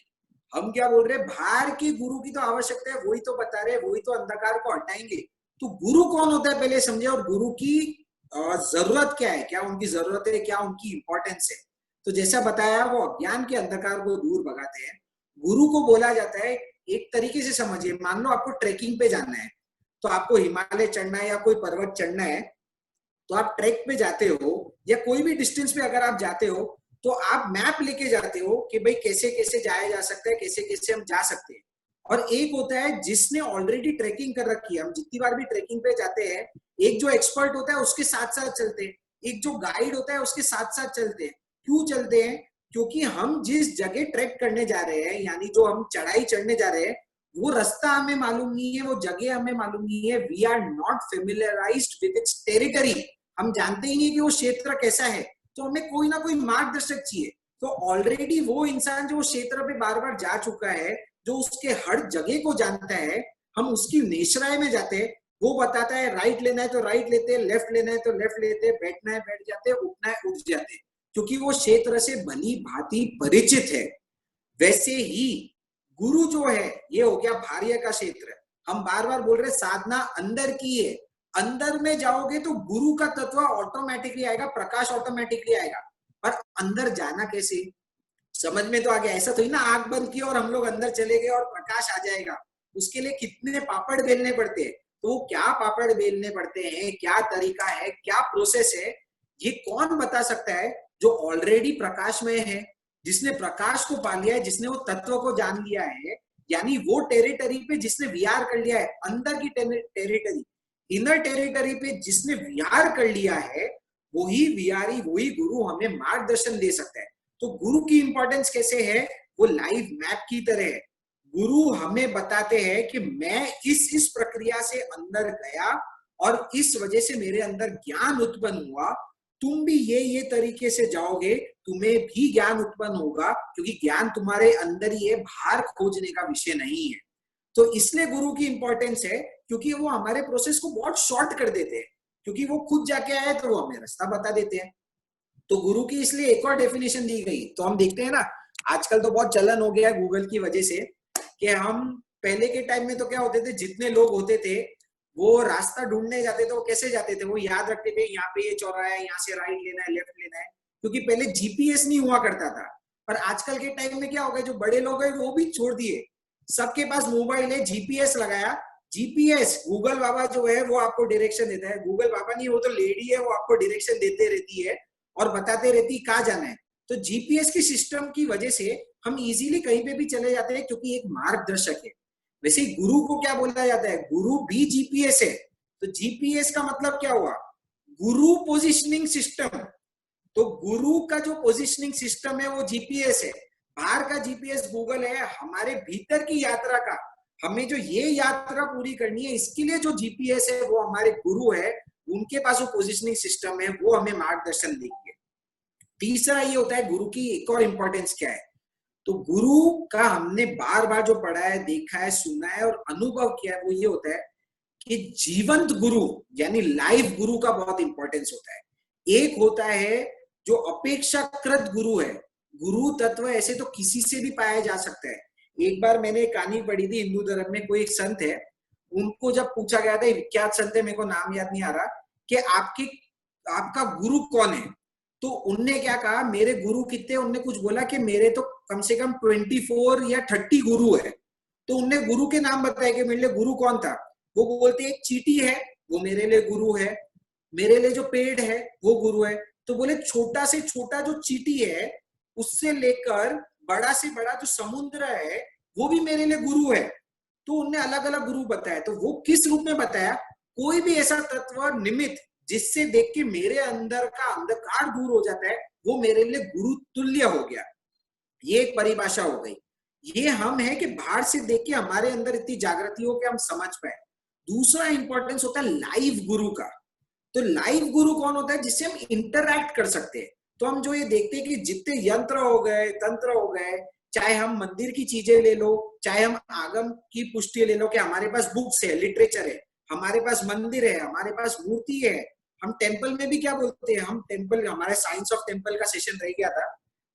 हम क्या बोल रहे हैं, बाहर के गुरु की तो आवश्यकता है, वही तो बता रहे, वही तो अंधकार को हटाएंगे। तो गुरु कौन होता है पहले समझे, और गुरु की जरूरत क्या है, क्या उनकी जरूरत है, क्या उनकी इंपॉर्टेंस है। तो जैसा बताया, वो अज्ञान के अंधकार को दूर भगाते हैं। गुरु को बोला जाता है, एक तरीके से समझिए, मान लो आपको ट्रेकिंग पे जाना है, तो आपको हिमालय चढ़ना है या कोई पर्वत चढ़ना है, तो आप ट्रैक पे जाते हो या कोई भी डिस्टेंस पे अगर आप जाते हो तो आप मैप लेके जाते हो कि भाई कैसे कैसे जाया जा सकता है, कैसे कैसे हम जा सकते हैं। और एक होता है जिसने ऑलरेडी ट्रैकिंग कर रखी है, हम जितनी बार भी ट्रैकिंग पे जाते हैं, एक जो एक्सपर्ट होता है उसके साथ साथ चलते हैं, एक जो गाइड होता है उसके साथ साथ चलते हैं। क्यों चलते हैं, क्योंकि हम जिस जगह ट्रैक करने जा रहे हैं, यानी जो हम चढ़ाई चढ़ने जा रहे हैं, वो रास्ता हमें मालूम नहीं है, वो जगह हमें मालूम नहीं है। We are not familiarized with its territory, हम जानते ही नहीं कि वो क्षेत्र कैसा है, तो हमें कोई ना कोई मार्गदर्शक चाहिए। तो ऑलरेडी वो इंसान जो क्षेत्र पे बार बार जा चुका है, जो उसके हर जगह को जानता है, हम उसकी नेशराय में जाते हैं, वो बताता है राइट लेना है तो राइट लेते हैं, लेफ्ट लेना है तो लेफ्ट लेते हैं, बैठना है बैठ जाते हैं, उठना है उठ जाते हैं, क्योंकि वो क्षेत्र से भली भांति परिचित है। वैसे ही गुरु जो है, ये हो गया बाहर का क्षेत्र। हम बार बार बोल रहे साधना अंदर की है, अंदर में जाओगे तो गुरु का तत्व ऑटोमेटिकली आएगा, प्रकाश ऑटोमेटिकली आएगा। पर अंदर जाना कैसे, समझ में तो आ गया। ऐसा तो ही ना आंख बंद की और हम लोग अंदर चले गए और प्रकाश आ जाएगा। उसके लिए कितने पापड़ बेलने पड़ते हैं, तो क्या पापड़ बेलने पड़ते हैं, क्या तरीका है, क्या प्रोसेस है, ये कौन बता सकता है। जो ऑलरेडी प्रकाश में है, जिसने प्रकाश को पा लिया है, जिसने वो तत्व को जान लिया है, यानी वो टेरिटरी पे जिसने विहार कर लिया है, अंदर की टेरिटरी, इनर टेरिटरी पे जिसने विहार कर लिया है, वही विहारी, वही गुरु हमें मार्गदर्शन दे सकता है। तो गुरु की इंपॉर्टेंस कैसे है, वो लाइव मैप की तरह है। गुरु हमें बताते हैं कि मैं इस प्रक्रिया से अंदर गया और इस वजह से मेरे अंदर ज्ञान उत्पन्न हुआ, तुम भी ये तरीके से जाओगे, तुम्हें भी ज्ञान उत्पन्न होगा, क्योंकि ज्ञान तुम्हारे अंदर ही है, बाहर खोजने का विषय नहीं है। तो इसलिए गुरु की इंपॉर्टेंस है, क्योंकि वो हमारे प्रोसेस को बहुत शॉर्ट कर देते हैं, क्योंकि वो खुद जाके आए तो वो हमें रास्ता बता देते हैं। तो गुरु की इसलिए एक और डेफिनेशन दी गई। तो हम देखते हैं ना, आजकल तो बहुत चलन हो गया है गूगल की वजह से, कि हम पहले के टाइम में तो क्या होते थे, जितने लोग होते थे वो रास्ता ढूंढने जाते थे, वो कैसे जाते थे, वो याद रखते थे यहाँ पे ये चौराहा है, यहाँ से राइट लेना है, लेफ्ट लेना है, क्योंकि पहले जीपीएस नहीं हुआ करता था। पर आजकल के टाइम में क्या हो गया, जो बड़े लोग हैं वो भी छोड़ दिए, सबके पास मोबाइल है, जीपीएस लगाया, जीपीएस गूगल बाबा जो है वो आपको डायरेक्शन देता है। गूगल बाबा नहीं, वो तो लेडी है, वो आपको डायरेक्शन देते रहती है और बताते रहती है कहाँ जाना है। तो जीपीएस की सिस्टम की वजह से हम इजीली कहीं पे भी चले जाते हैं, क्योंकि एक मार्गदर्शक है। वैसे गुरु को क्या बोला जाता है, गुरु भी जीपीएस है। तो जीपीएस का मतलब क्या हुआ, गुरु पोजिशनिंग सिस्टम। तो गुरु का जो पोजिशनिंग सिस्टम है वो जीपीएस है। बाहर का जीपीएस गूगल है, हमारे भीतर की यात्रा का, हमें जो ये यात्रा पूरी करनी है, इसके लिए जो जीपीएस है वो हमारे गुरु है, उनके पास वो पोजिशनिंग सिस्टम है, वो हमें मार्गदर्शन देंगे। तीसरा ये होता है गुरु की एक और इंपॉर्टेंस क्या है, तो गुरु का हमने बार बार जो पढ़ा है, देखा है, सुना है और अनुभव किया है, वो ये होता है कि जीवंत गुरु यानी लाइव गुरु का बहुत इंपॉर्टेंस होता है। एक होता है जो अपेक्षाकृत गुरु है, गुरु तत्व ऐसे तो किसी से भी पाया जा सकता है। एक बार मैंने कहानी पढ़ी थी, हिंदू धर्म में कोई एक संत है, उनको जब पूछा गया था, विख्यात संत है, मेरे को नाम याद नहीं आ रहा, कि आपका गुरु कौन है। तो उनने क्या कहा, मेरे गुरु कितने, उनने कुछ बोला कि मेरे तो कम से कम 24 या 30 गुरु है। तो उनने गुरु के नाम बताया कि मेरे लिए गुरु कौन था। वो बोलते एक चींटी है, वो मेरे लिए गुरु है, मेरे लिए जो पेड़ है वो गुरु है। तो बोले छोटा से छोटा जो चींटी है, उससे लेकर बड़ा से बड़ा जो समुद्र है, वो भी मेरे लिए गुरु है। तो उनने अलग अलग गुरु बताया। तो वो किस रूप में बताया, कोई भी ऐसा तत्व निमित्त जिससे देख के मेरे अंदर का अंधकार दूर हो जाता है, वो मेरे लिए गुरु तुल्य हो गया। ये एक परिभाषा हो गई। ये हम है कि बाहर से देख के हमारे अंदर इतनी जागृति हो कि हम समझ पाए। दूसरा इंपॉर्टेंस होता है लाइव गुरु का। तो लाइव गुरु कौन होता है, जिससे हम इंटरैक्ट कर सकते हैं। तो हम जो ये देखते हैं कि जितने यंत्र हो गए, तंत्र हो गए, चाहे हम मंदिर की चीजें ले लो, चाहे हम आगम की पुष्टि ले लो, कि हमारे पास बुक्स है, लिटरेचर है, हमारे पास मंदिर है, हमारे पास मूर्ति है, हम टेम्पल में भी क्या बोलते हैं, हम टेम्पल, हमारे साइंस ऑफ टेम्पल का सेशन रह गया था,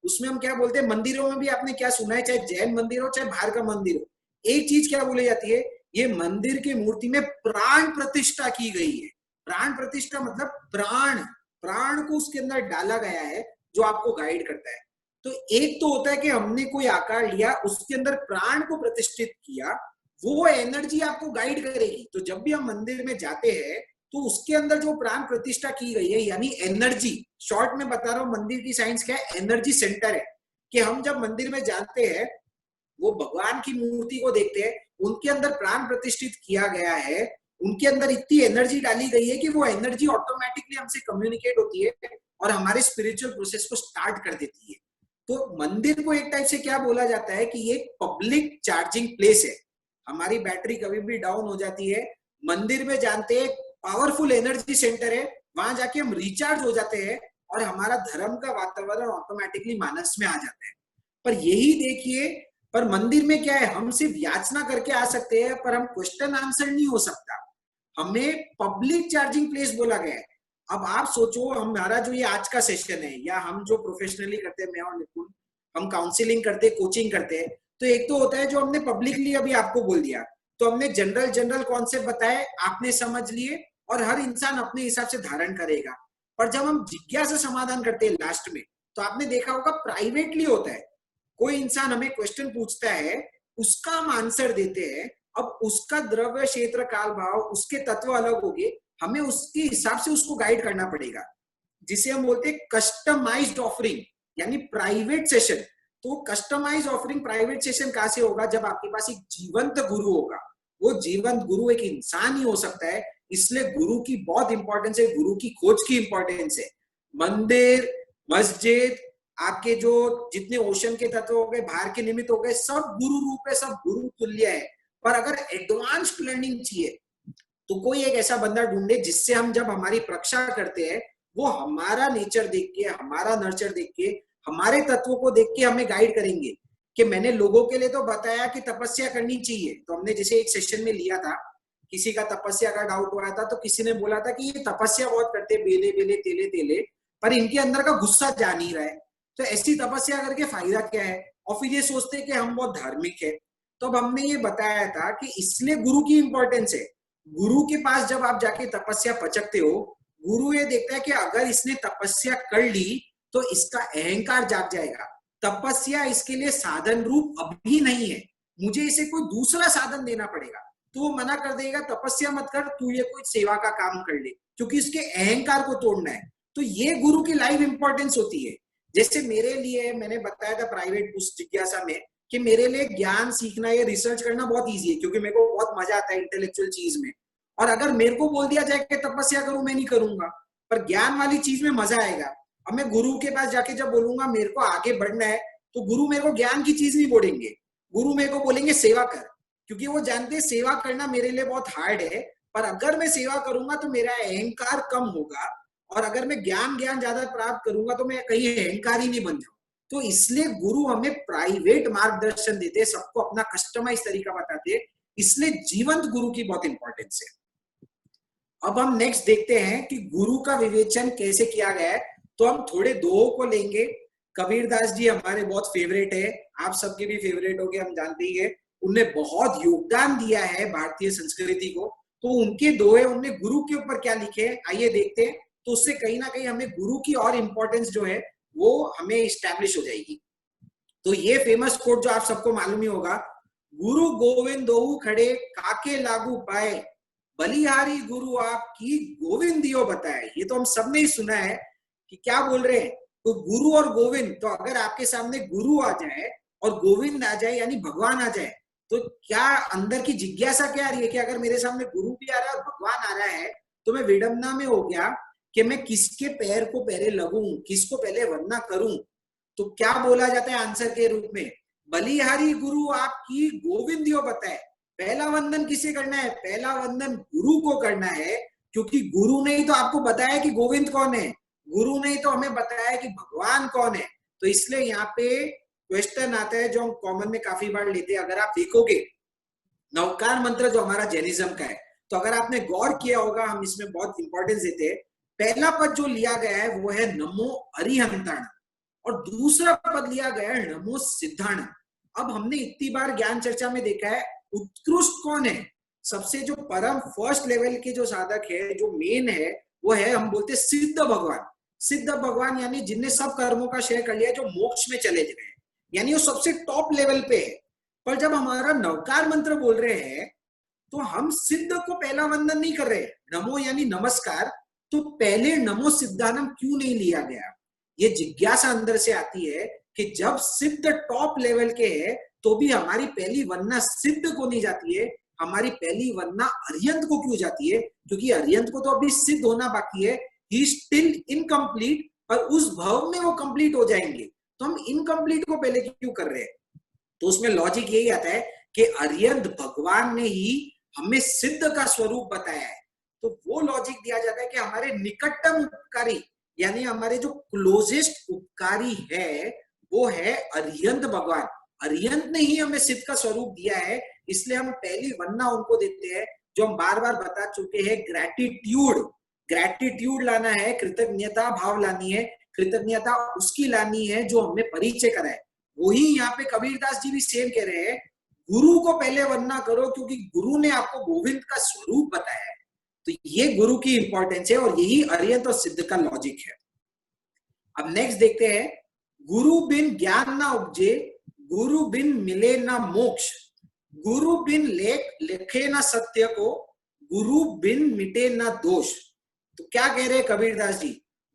उसमें हम क्या बोलते हैं, मंदिरों में भी आपने क्या सुना है, चाहे जैन मंदिर हो चाहे बाहर का मंदिर हो, एक चीज क्या बोली जाती है, ये मंदिर की मूर्ति में प्राण प्रतिष्ठा की गई है। प्राण प्रतिष्ठा मतलब प्राण, प्राण को उसके अंदर डाला गया है जो आपको गाइड करता है। तो एक तो होता है कि हमने कोई आकार लिया, उसके अंदर प्राण को प्रतिष्ठित किया, वो एनर्जी आपको गाइड करेगी। तो जब भी हम मंदिर में जाते हैं तो उसके अंदर जो प्राण प्रतिष्ठा की गई है, यानी एनर्जी, शॉर्ट में बता रहा हूं मंदिर की साइंस क्या है, एनर्जी सेंटर है। कि हम जब मंदिर में जाते हैं, वो भगवान की मूर्ति को देखते हैं, उनके अंदर प्राण प्रतिष्ठित किया गया है, उनके अंदर इतनी एनर्जी डाली गई है कि वो एनर्जी ऑटोमेटिकली हमसे कम्युनिकेट होती है और हमारे स्पिरिचुअल प्रोसेस को स्टार्ट कर देती है। तो मंदिर को एक टाइप से क्या बोला जाता है कि ये पब्लिक चार्जिंग प्लेस है। हमारी बैटरी कभी भी डाउन हो जाती है, मंदिर में जानते हैं पावरफुल एनर्जी सेंटर है, वहां जाके हम रिचार्ज हो जाते हैं और हमारा धर्म का वातावरण ऑटोमेटिकली मानस में आ जाता है। पर यही देखिए, पर मंदिर में क्या है, हम सिर्फ याचना करके आ सकते हैं, पर हम क्वेश्चन आंसर नहीं हो सकता। हमें पब्लिक चार्जिंग प्लेस बोला गया है। अब आप सोचो, हमारा जो ये आज का सेशन है, या हम जो प्रोफेशनली करते हैं, मैं और निपुण, हम काउंसलिंग करते हैं, कोचिंग करते हैं, तो एक तो होता है जो हमने पब्लिकली अभी आपको बोल दिया, तो हमने जनरल जनरल कॉन्सेप्ट बताए, आपने समझ लिए और हर इंसान अपने हिसाब से धारण करेगा। पर जब हम जिज्ञासा समाधान करते हैं लास्ट में, तो आपने देखा होगा प्राइवेटली होता है, कोई इंसान हमें क्वेश्चन पूछता है, उसका हम आंसर देते हैं। अब उसका द्रव्य क्षेत्र काल भाव, उसके तत्व अलग हो गए, हमें उसके हिसाब से उसको गाइड करना पड़ेगा, जिसे हम बोलते हैं कस्टमाइज्ड ऑफरिंग, यानी प्राइवेट सेशन। तो कस्टमाइज ऑफरिंग प्राइवेट सेशन कहां से होगा, जब आपके पास एक जीवंत गुरु होगा। वो जीवंत गुरु एक इंसान ही हो सकता है, इसलिए गुरु की बहुत इंपॉर्टेंस है, गुरु की खोज की इंपॉर्टेंस है। मंदिर, मस्जिद, आपके जो जितने ओशन के तत्व हो गए, बाहर के निमित्त हो गए, सब गुरु रूप है, सब गुरु तुल्य है। पर अगर एडवांस्ड लर्निंग चाहिए तो कोई एक ऐसा बंदा ढूंढे जिससे हम जब हमारी परीक्षा करते हैं, वो हमारा नेचर देख के, हमारा नर्चर देख के, हमारे तत्वों को देख के हमें गाइड करेंगे। कि मैंने लोगों के लिए तो बताया कि तपस्या करनी चाहिए, तो हमने जैसे एक सेशन में लिया था, किसी का तपस्या का डाउट हुआ था, तो किसी ने बोला था कि ये तपस्या बहुत करते, बेले बेले तेले तेले, पर इनके अंदर का गुस्सा जा नहीं रहा है, तो ऐसी तपस्या करके फायदा क्या है। और फिर ये सोचते कि हम बहुत धार्मिक है। तो अब हमने ये बताया था कि इसलिए गुरु की इंपॉर्टेंस है। गुरु के पास जब आप जाके तपस्या पचकते हो, गुरु ये देखता है कि अगर इसने तपस्या कर ली तो इसका अहंकार जाग जाएगा। तपस्या इसके लिए साधन रूप अभी नहीं है, मुझे इसे कोई दूसरा साधन देना पड़ेगा। तो वो मना कर देगा, तपस्या मत कर, तू ये कोई सेवा का काम कर ले, क्योंकि इसके अहंकार को तोड़ना है। तो ये गुरु की लाइव इंपॉर्टेंस होती है। जैसे मेरे लिए, मैंने बताया था प्राइवेट जिज्ञासा में, कि मेरे लिए ज्ञान सीखना या रिसर्च करना बहुत इजी है, क्योंकि मेरे को बहुत मजा आता है इंटेलेक्चुअल चीज में। और अगर मेरे को बोल दिया जाए कि तपस्या करूं, मैं नहीं करूंगा, पर ज्ञान वाली चीज में मजा आएगा। अब मैं गुरु के पास जाके जब बोलूंगा मेरे को आगे बढ़ना है, तो गुरु मेरे को ज्ञान की चीज नहीं बोलेंगे, गुरु मेरे को बोलेंगे सेवा कर, क्योंकि वो जानते हैं सेवा करना मेरे लिए बहुत हार्ड है। पर अगर मैं सेवा करूंगा तो मेरा अहंकार कम होगा, और अगर मैं ज्ञान ज्यादा प्राप्त करूंगा तो मैं कहीं अहंकारी नहीं बन जाऊं। तो इसलिए गुरु हमें प्राइवेट मार्गदर्शन देते, सबको अपना कस्टमाइज तरीका बताते, इसलिए जीवंत गुरु की बहुत इंपॉर्टेंस है। अब हम नेक्स्ट देखते हैं कि गुरु का विवेचन कैसे किया गया है। तो हम थोड़े दोहों को लेंगे। कबीरदास जी हमारे बहुत फेवरेट है, आप सबके भी फेवरेट हो गए, हम जानते ही है। उनने बहुत योगदान दिया है भारतीय संस्कृति को, तो उनके दोहे, उनने गुरु के ऊपर क्या लिखे, आइए देखते हैं। तो उससे कहीं ना कहीं हमें गुरु की और इंपॉर्टेंस जो है वो हमें इस्टेब्लिश हो जाएगी। तो ये फेमस कोट जो आप सबको मालूम ही होगा, गुरु गोविंद दोहु खड़े काके लागू पाए, बलिहारी गुरु आपकी गोविंद दियो बताए। ये तो हम सबने ही सुना है कि क्या बोल रहे हैं। तो गुरु और गोविंद, तो अगर आपके सामने गुरु आ जाए और गोविंद आ जाए, यानी भगवान आ जाए, तो क्या अंदर की जिज्ञासा क्या आ रही है कि अगर मेरे सामने गुरु भी आ रहा है और भगवान आ रहा है, तो मैं विडंबना में हो गया कि मैं किसके पैर को पहले लगूं, किसको पहले वंदना करूं। तो क्या बोला जाता है आंसर के रूप में, बलिहारी गुरु आपकी गोविंद दियो बताए। पहला वंदन किसे करना है, पहला वंदन गुरु को करना है, क्योंकि गुरु ने ही तो आपको बताया कि गोविंद कौन है, गुरु ने ही तो हमें बताया कि भगवान कौन है। तो इसलिए यहाँ पे क्वेश्चन आता है जो हम कॉमन में काफी बार लेते हैं। अगर आप देखोगे नवकार मंत्र जो हमारा जैनिज्म का है, तो अगर आपने गौर किया होगा, हम इसमें बहुत इंपॉर्टेंस देते हैं। पहला पद जो लिया गया है वो है नमो अरिहंताण और दूसरा पद लिया गया है नमो सिद्धाण। अब हमने इतनी बार ज्ञान चर्चा में देखा है उत्कृष्ट कौन है, सबसे जो परम फर्स्ट लेवल के जो साधक है, जो मेन है, वो है हम बोलते सिद्ध भगवान। सिद्ध भगवान यानी जिनने सब कर्मों का शेयर कर लिया, जो मोक्ष में चले गए, यानी वो सबसे टॉप लेवल पे है। पर जब हमारा नवकार मंत्र बोल रहे हैं तो हम सिद्ध को पहला वंदन नहीं कर रहे, नमो यानी नमस्कार, तो पहले नमो सिद्धानम क्यों नहीं लिया गया? ये जिज्ञासा अंदर से आती है कि जब सिद्ध टॉप लेवल के है तो भी हमारी पहली वंदना सिद्ध को नहीं जाती है, हमारी पहली वंदना अर्यंत को क्यों जाती है? क्योंकि अर्यंत को तो अभी सिद्ध होना बाकी है, ही स्टिल इनकम्प्लीट, पर उस भाव में वो कंप्लीट हो जाएंगे, तो हम इनकम्प्लीट को पहले क्यों कर रहे हैं? तो उसमें लॉजिक यही आता है कि अर्यंत भगवान ने ही हमें सिद्ध का स्वरूप बताया है, तो वो लॉजिक दिया जाता है कि हमारे निकटतम उपकारी यानी हमारे जो क्लोजेस्ट उपकारी है वो है अर्यंत भगवान। अर्यंत ने ही हमें सिद्ध का स्वरूप दिया है, इसलिए हम पहली वंदना उनको देते हैं, जो हम बार बार बता चुके हैं, ग्रैटिट्यूड। ग्रैटिट्यूड लाना है, कृतज्ञता भाव लानी है, कृतज्ञता उसकी लानी है जो हमें परिचय कराए। वही यहाँ पे कबीरदास जी भी सेम कह रहे हैं, गुरु को पहले वंदना करो क्योंकि गुरु ने आपको गोविंद का स्वरूप बताया है। तो ये गुरु की इंपॉर्टेंस है और यही अर्यंत और सिद्ध का लॉजिक है। अब नेक्स्ट देखते हैं, गुरु बिन ज्ञान ना उपजे, गुरु बिन मिले ना मोक्ष, गुरु बिन लिखे ना सत्य को, गुरु बिन मिटे ना दोष। तो क्या कह रहे हैं कबीरदास जी?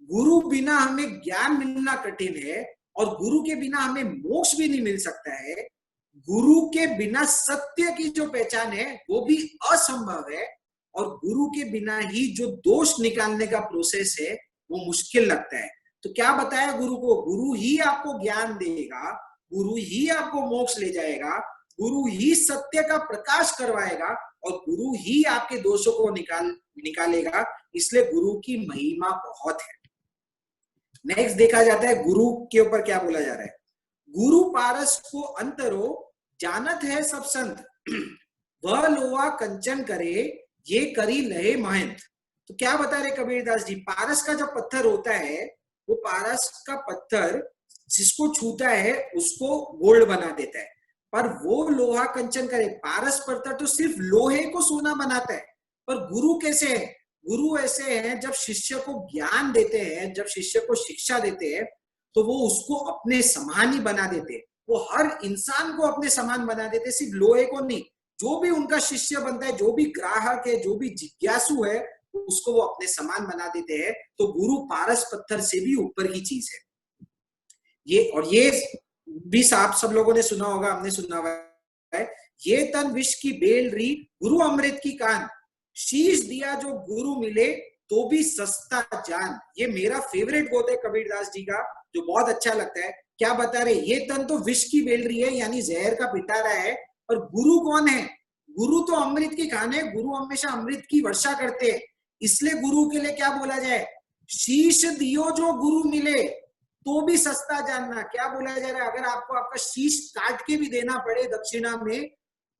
गुरु बिना हमें ज्ञान मिलना कठिन है और गुरु के बिना हमें मोक्ष भी नहीं मिल सकता है। गुरु के बिना सत्य की जो पहचान है वो भी असंभव है और गुरु के बिना ही जो दोष निकालने का प्रोसेस है वो मुश्किल लगता है। तो क्या बताया गुरु को? गुरु ही आपको ज्ञान देगा, गुरु ही आपको मोक्ष ले जाएगा, गुरु ही सत्य का प्रकाश करवाएगा और गुरु ही आपके दोषों को निकालेगा। इसलिए गुरु की महिमा बहुत है। नेक्स्ट देखा जाता है गुरु के ऊपर क्या बोला जा रहा है, गुरु पारस को अंतरो जानत है सब संत, वह लोहा कंचन करे ये करी लहे महंत। तो क्या बता रहे कबीरदास जी? पारस का जो पत्थर होता है वो पारस का पत्थर जिसको छूता है उसको गोल्ड बना देता है, पर वो लोहा कंचन करे। पारस पत्थर तो सिर्फ लोहे को सोना बनाता है, पर गुरु कैसे है? गुरु ऐसे हैं, जब शिष्य को ज्ञान देते हैं, जब शिष्य को शिक्षा देते हैं तो वो उसको अपने समान ही बना देते हैं। वो हर इंसान को अपने समान बना देते हैं, सिर्फ लोहे को नहीं। जो भी उनका शिष्य बनता है, जो भी ग्राहक है, जो भी जिज्ञासु है, उसको वो अपने समान बना देते हैं। तो गुरु पारस पत्थर से भी ऊपर की चीज है ये। और ये भी आप सब लोगों ने सुना होगा, हमने सुना हुआ है, ये तन विष की बेल री गुरु अमृत की कान, शीश दिया जो गुरु मिले तो भी सस्ता जान। ये मेरा फेवरेट गोद है कबीरदास जी का, जो बहुत अच्छा लगता है। क्या बता रहे? ये तन तो विष की बेल रही है यानी जहर का पिटारा है, और गुरु कौन है? गुरु तो अमृत की खान है, गुरु हमेशा अमृत की वर्षा करते हैं। इसलिए गुरु के लिए क्या बोला जाए? शीश दियो जो गुरु मिले तो भी सस्ता जानना। क्या बोला जा रहा है? अगर आपको आपका शीश काट के भी देना पड़े दक्षिणा में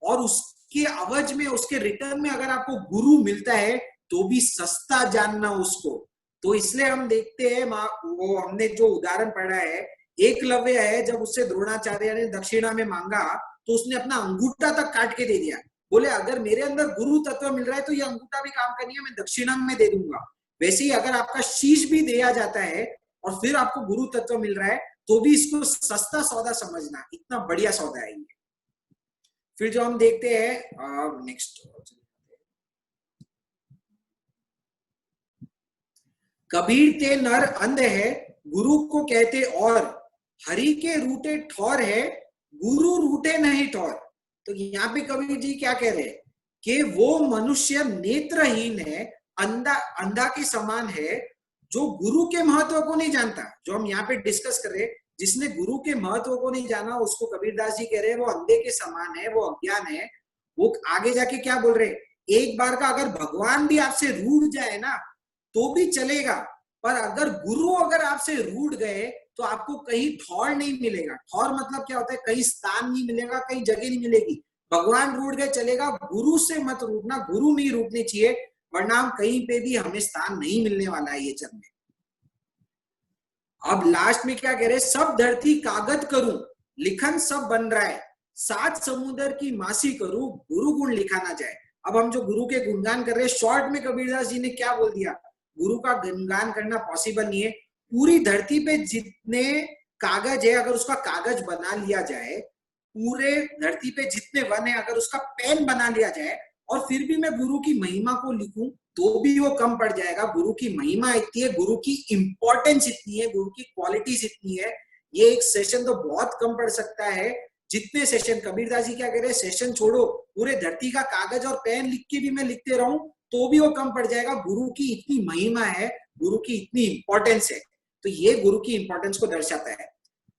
और उसके अवज में, उसके रिटर्न में अगर आपको गुरु मिलता है तो भी सस्ता जानना उसको। तो इसलिए हम देखते हैं, वो हमने जो उदाहरण पढ़ा है, एकलव्य है, जब उससे द्रोणाचार्य ने दक्षिणा में मांगा तो उसने अपना अंगूठा तक काट के दे दिया। बोले अगर मेरे अंदर गुरु तत्व मिल रहा है तो ये अंगूठा भी काम करनी है, मैं दक्षिणा में दे दूंगा। वैसे ही अगर आपका शीश भी दिया जाता है और फिर आपको गुरु तत्व मिल रहा है तो भी इसको सस्ता सौदा समझना, इतना बढ़िया सौदा है ये। फिर जो हम देखते हैं नेक्स्ट, कबीर ते नर अंध है गुरु को कहते और, हरि के रूटे ठौर है गुरु रूटे नहीं ठौर। तो यहाँ पे कबीर जी क्या कह रहे हैं कि वो मनुष्य नेत्रहीन है, अंधा के समान है, जो गुरु के महत्व को नहीं जानता। जो हम यहाँ पे डिस्कस कर रहे हैं, जिसने गुरु के महत्व को नहीं जाना उसको कबीरदास जी कह रहे हैं वो अंधे के समान है, वो अज्ञान है। वो आगे जाके क्या बोल रहे हैं, एक बार का अगर भगवान भी आपसे रूठ जाए ना तो भी चलेगा, पर अगर गुरु अगर आपसे रूठ गए तो आपको कहीं ठौर नहीं मिलेगा। ठौर मतलब क्या होता है? कहीं स्थान नहीं मिलेगा, कहीं जगह नहीं मिलेगी। भगवान रूठ गए चलेगा, गुरु से मत रूठना, गुरु नहीं रूठने चाहिए। वरना हम कहीं पे भी हमें स्थान नहीं मिलने वाला है ये चरण में। अब लास्ट में क्या कह रहे हैं, सब धरती कागज करूं, लिखन सब बन रहा है, सात समुद्र की मासी करूं, गुरु गुण लिखा ना जाए। अब हम जो गुरु के गुणगान कर रहे हैं, शॉर्ट में कबीरदास जी ने क्या बोल दिया, गुरु का गुणगान करना पॉसिबल नहीं है। पूरी धरती पे जितने कागज है, अगर उसका कागज बना लिया जाए, पूरे धरती पे जितने वन है अगर उसका पेन बना लिया जाए, और फिर भी मैं गुरु की महिमा को लिखूं तो भी वो कम पड़ जाएगा। गुरु की महिमा इतनी है, गुरु की इंपॉर्टेंस इतनी है, गुरु की क्वालिटीज इतनी है, ये एक सेशन तो बहुत कम पड़ सकता है। जितने सेशन, कबीरदास जी क्या कह रहे हैं, सेशन छोड़ो, पूरे धरती का कागज और पेन लिख के भी मैं लिखते रहूं तो भी वो कम पड़ जाएगा। गुरु की इतनी महिमा है, गुरु की इतनी इंपॉर्टेंस है, तो ये गुरु की इंपॉर्टेंस को दर्शाता है।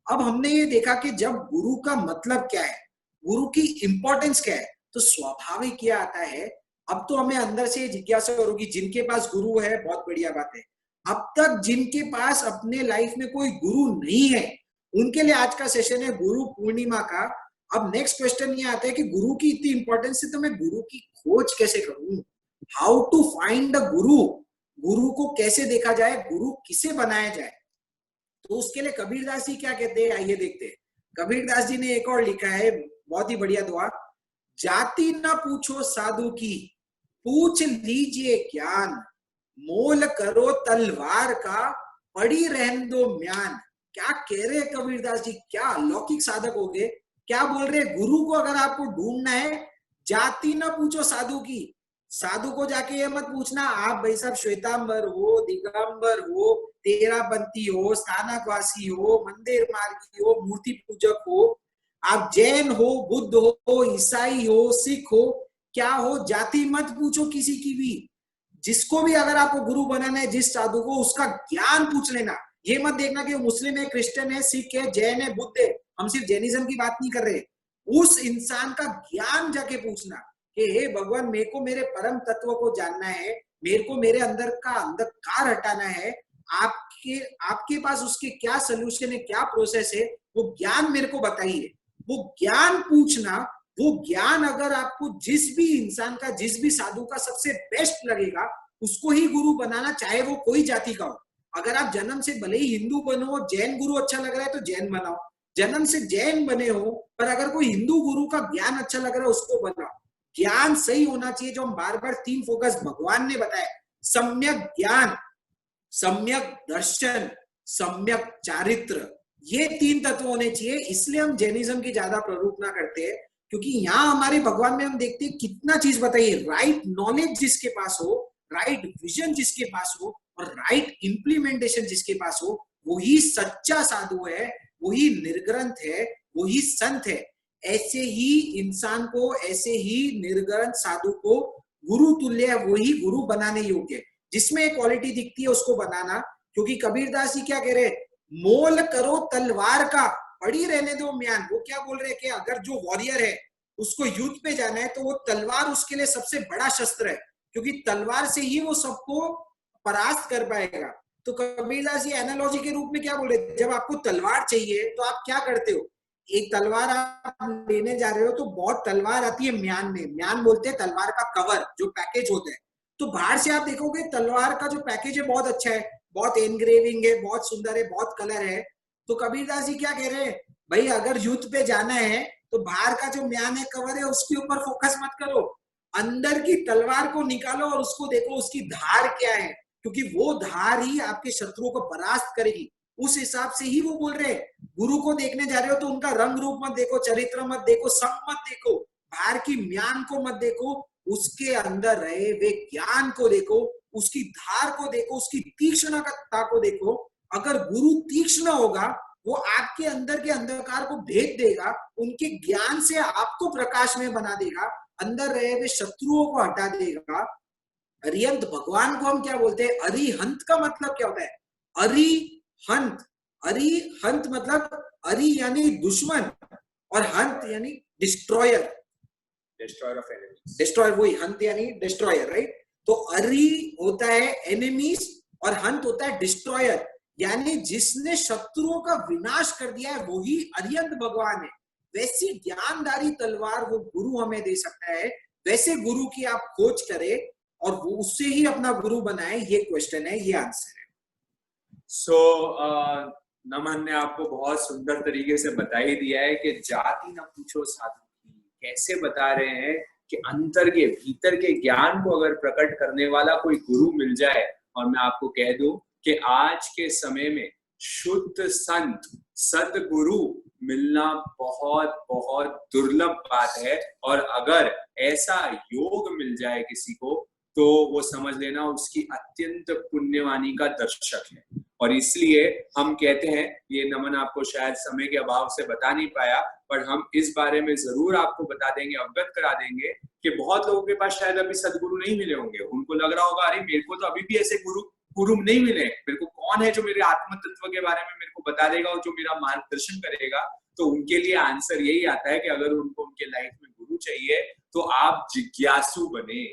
अब हमने ये देखा कि जब गुरु का मतलब क्या है, गुरु की इंपॉर्टेंस क्या है, तो स्वाभाविक क्या आता है, अब तो हमें अंदर से जिज्ञासा होगी, जिनके पास गुरु है बहुत बढ़िया बात है। अब तक जिनके पास अपने लाइफ में कोई गुरु नहीं है, उनके लिए आज का सेशन है गुरु पूर्णिमा का। अब नेक्स्ट क्वेश्चन ये आता है कि गुरु की इतनी इंपॉर्टेंस है तो मैं गुरु की खोज कैसे करूं, हाउ टू फाइंड द गुरु, गुरु को कैसे देखा जाए, गुरु किसे बनाया जाए। तो उसके लिए कबीरदास जी क्या कहते हैं, आइए देखते हैं। कबीरदास जी ने एक और लिखा है, बहुत ही बढ़िया दुआ, जाति न पूछो साधु की, पूछ लीजिए ज्ञान, मोल करो तलवार का, पड़ी रहन दो म्यान। क्या कह रहे हैं कबीरदास जी, क्या अलौकिक साधक हो गए। क्या बोल रहे हैं, गुरु को अगर आपको ढूंढना है, जाति न पूछो साधु की, साधु को जाके ये मत पूछना आप भाई साहब श्वेतांबर हो, दिगंबर हो, तेरापंथी हो, स्थानकवासी हो, मंदिर मार्गी हो, मूर्ति पूजक हो, आप जैन हो, बुद्ध हो, ईसाई हो, सिख हो, क्या हो, जाति मत पूछो किसी की भी। जिसको भी अगर आपको गुरु बनाना है, जिस साधु को, उसका ज्ञान पूछ लेना। ये मत देखना कि वो मुस्लिम है, क्रिश्चियन है, सिख है, जैन है, बुद्ध है, हम सिर्फ जैनिज्म की बात नहीं कर रहे। उस इंसान का ज्ञान जाके पूछना कि हे भगवान, मेरे को मेरे परम तत्व को जानना है, मेरे को मेरे अंदर का अंधकार हटाना है, आपके पास उसके क्या सोल्यूशन है, क्या प्रोसेस है, वो ज्ञान मेरे को बताइए। वो ज्ञान पूछना, वो ज्ञान अगर आपको जिस भी इंसान का, जिस भी साधु का सबसे बेस्ट लगेगा, उसको ही गुरु बनाना, चाहे वो कोई जाति का हो। अगर आप जन्म से भले ही हिंदू बनो, जैन गुरु अच्छा लग रहा है तो जैन बनाओ, जन्म से जैन बने हो पर अगर कोई हिंदू गुरु का ज्ञान अच्छा लग रहा है उसको बनाओ। ज्ञान सही होना चाहिए, जो हम बार बार 3 फोकस भगवान ने बताया, सम्यक ज्ञान, सम्यक दर्शन, सम्यक चारित्र, ये 3 तत्व होने चाहिए। इसलिए हम जैनिज्म की ज्यादा प्ररूपना करते हैं, क्योंकि यहाँ हमारे भगवान में हम देखते हैं कितना चीज बताइए, राइट नॉलेज जिसके पास हो, राइट विजन जिसके पास हो और राइट इंप्लीमेंटेशन जिसके पास हो, वही सच्चा साधु है, वही निर्ग्रंथ है, वही संत है। ऐसे ही इंसान को, ऐसे ही निर्ग्रंथ साधु को गुरु तुल्य है, वही गुरु बनाने योग्य है। जिसमें क्वालिटी दिखती है उसको बनाना, क्योंकि कबीरदास जी क्या कह रहे हैं, मोल करो तलवार का, पड़ी रहने दो म्यान। वो क्या बोल रहे हैं कि अगर जो वॉरियर है उसको युद्ध पे जाना है तो वो तलवार उसके लिए सबसे बड़ा शस्त्र है, क्योंकि तलवार से ही वो सबको परास्त कर पाएगा। तो कबीरदास जी एनालॉजी के रूप में क्या बोल रहे, जब आपको तलवार चाहिए तो आप क्या करते हो, एक तलवार आप लेने जा रहे हो तो बहुत तलवार आती है म्यान में, म्यान बोलते हैं तलवार का कवर, जो पैकेज होता है। तो बाहर से आप देखोगे तलवार का जो पैकेज है बहुत अच्छा है, बहुत एनग्रेविंग है, बहुत सुंदर है, बहुत कलर है। तो कबीरदास जी क्या कह रहे हैं, भाई अगर युद्ध पे जाना है तो बाहर का जो म्यान है, कवर है, उसके ऊपर फोकस मत करो, अंदर की तलवार को निकालो और उसको देखो उसकी धार क्या है, क्योंकि वो धार ही आपके शत्रुओं को परास्त करेगी। उस हिसाब से ही वो बोल रहे हैं, गुरु को देखने जा रहे हो तो उनका रंग रूप मत देखो, चरित्र मत देखो, संग मत देखो, बाहर की म्यान को मत देखो, उसके अंदर रहे वे ज्ञान को देखो, उसकी धार को देखो, उसकी तीक्ष्णता को देखो। अगर गुरु तीक्ष्ण होगा, वो आपके अंदर के अंधकार को भेद देगा, उनके ज्ञान से आपको प्रकाश में बना देगा, अंदर रहे हुए शत्रुओं को हटा देगा। अरिहंत भगवान को हम क्या बोलते हैं, अरिहंत का मतलब क्या होता है, अरिहंत, अरिहंत मतलब अरि यानी दुश्मन और हंत यानी destroyer, destroyer of enemies, destroyer, वही हंत यानी डिस्ट्रॉयर, राइट। तो अरि होता है एनिमीज और हंत होता है डिस्ट्रॉयर, यानी जिसने शत्रुओं का विनाश कर दिया है वही अरिहंत भगवान है। वैसी ज्ञानदारी तलवार वो गुरु हमें दे सकता है, वैसे गुरु की आप खोज करें और वो उससे ही अपना गुरु बनाए, ये क्वेश्चन है, ये आंसर है। सो नमन ने आपको बहुत सुंदर तरीके से बता ही दिया है कि जाति न पूछो साधु की, कैसे बता रहे हैं कि अंतर के भीतर के ज्ञान को अगर प्रकट करने वाला कोई गुरु मिल जाए, और मैं आपको कह दूं कि आज के समय में शुद्ध संत सदगुरु मिलना बहुत बहुत दुर्लभ बात है, और अगर ऐसा योग मिल जाए किसी को तो वो समझ लेना उसकी अत्यंत पुण्यवानी का दर्शक है। और इसलिए हम कहते हैं, ये नमन आपको शायद समय के अभाव से बता नहीं पाया, पर हम इस बारे में जरूर आपको बता देंगे, अवगत करा देंगे कि बहुत लोगों के पास शायद अभी सदगुरु नहीं मिले होंगे। उनको लग रहा होगा, अरे मेरे को तो अभी भी ऐसे गुरु नहीं मिले, मेरे को कौन है जो मेरे आत्म तत्व के बारे में मेरे को बता देगा और जो मेरा मार्गदर्शन करेगा। तो उनके लिए आंसर यही आता है कि अगर उनको उनके लाइफ में गुरु चाहिए तो आप जिज्ञासु बने।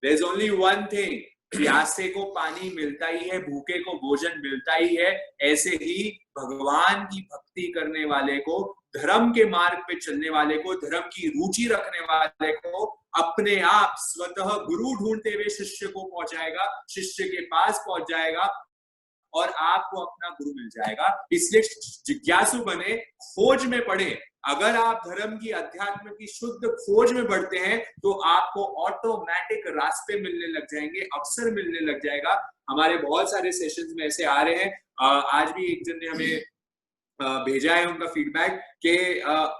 There is only one thing, प्यासे को पानी मिलता ही है, भूखे को भोजन मिलता ही है। ऐसे ही भगवान की भक्ति करने वाले को, धर्म के मार्ग पे चलने वाले को, धर्म की रुचि रखने वाले को अपने आप स्वतः गुरु ढूंढते हुए शिष्य को पहुंचाएगा, शिष्य के पास पहुंच जाएगा और आपको अपना गुरु मिल जाएगा। इसलिए जिज्ञासु बने, खोज में पड़े। अगर आप धर्म की, अध्यात्म की शुद्ध खोज में बढ़ते हैं तो आपको ऑटोमेटिक रास्ते मिलने लग जाएंगे, अवसर मिलने लग जाएगा। हमारे बहुत सारे सेशंस में ऐसे आ रहे हैं। आज भी एक जन ने हमें भेजा है उनका फीडबैक कि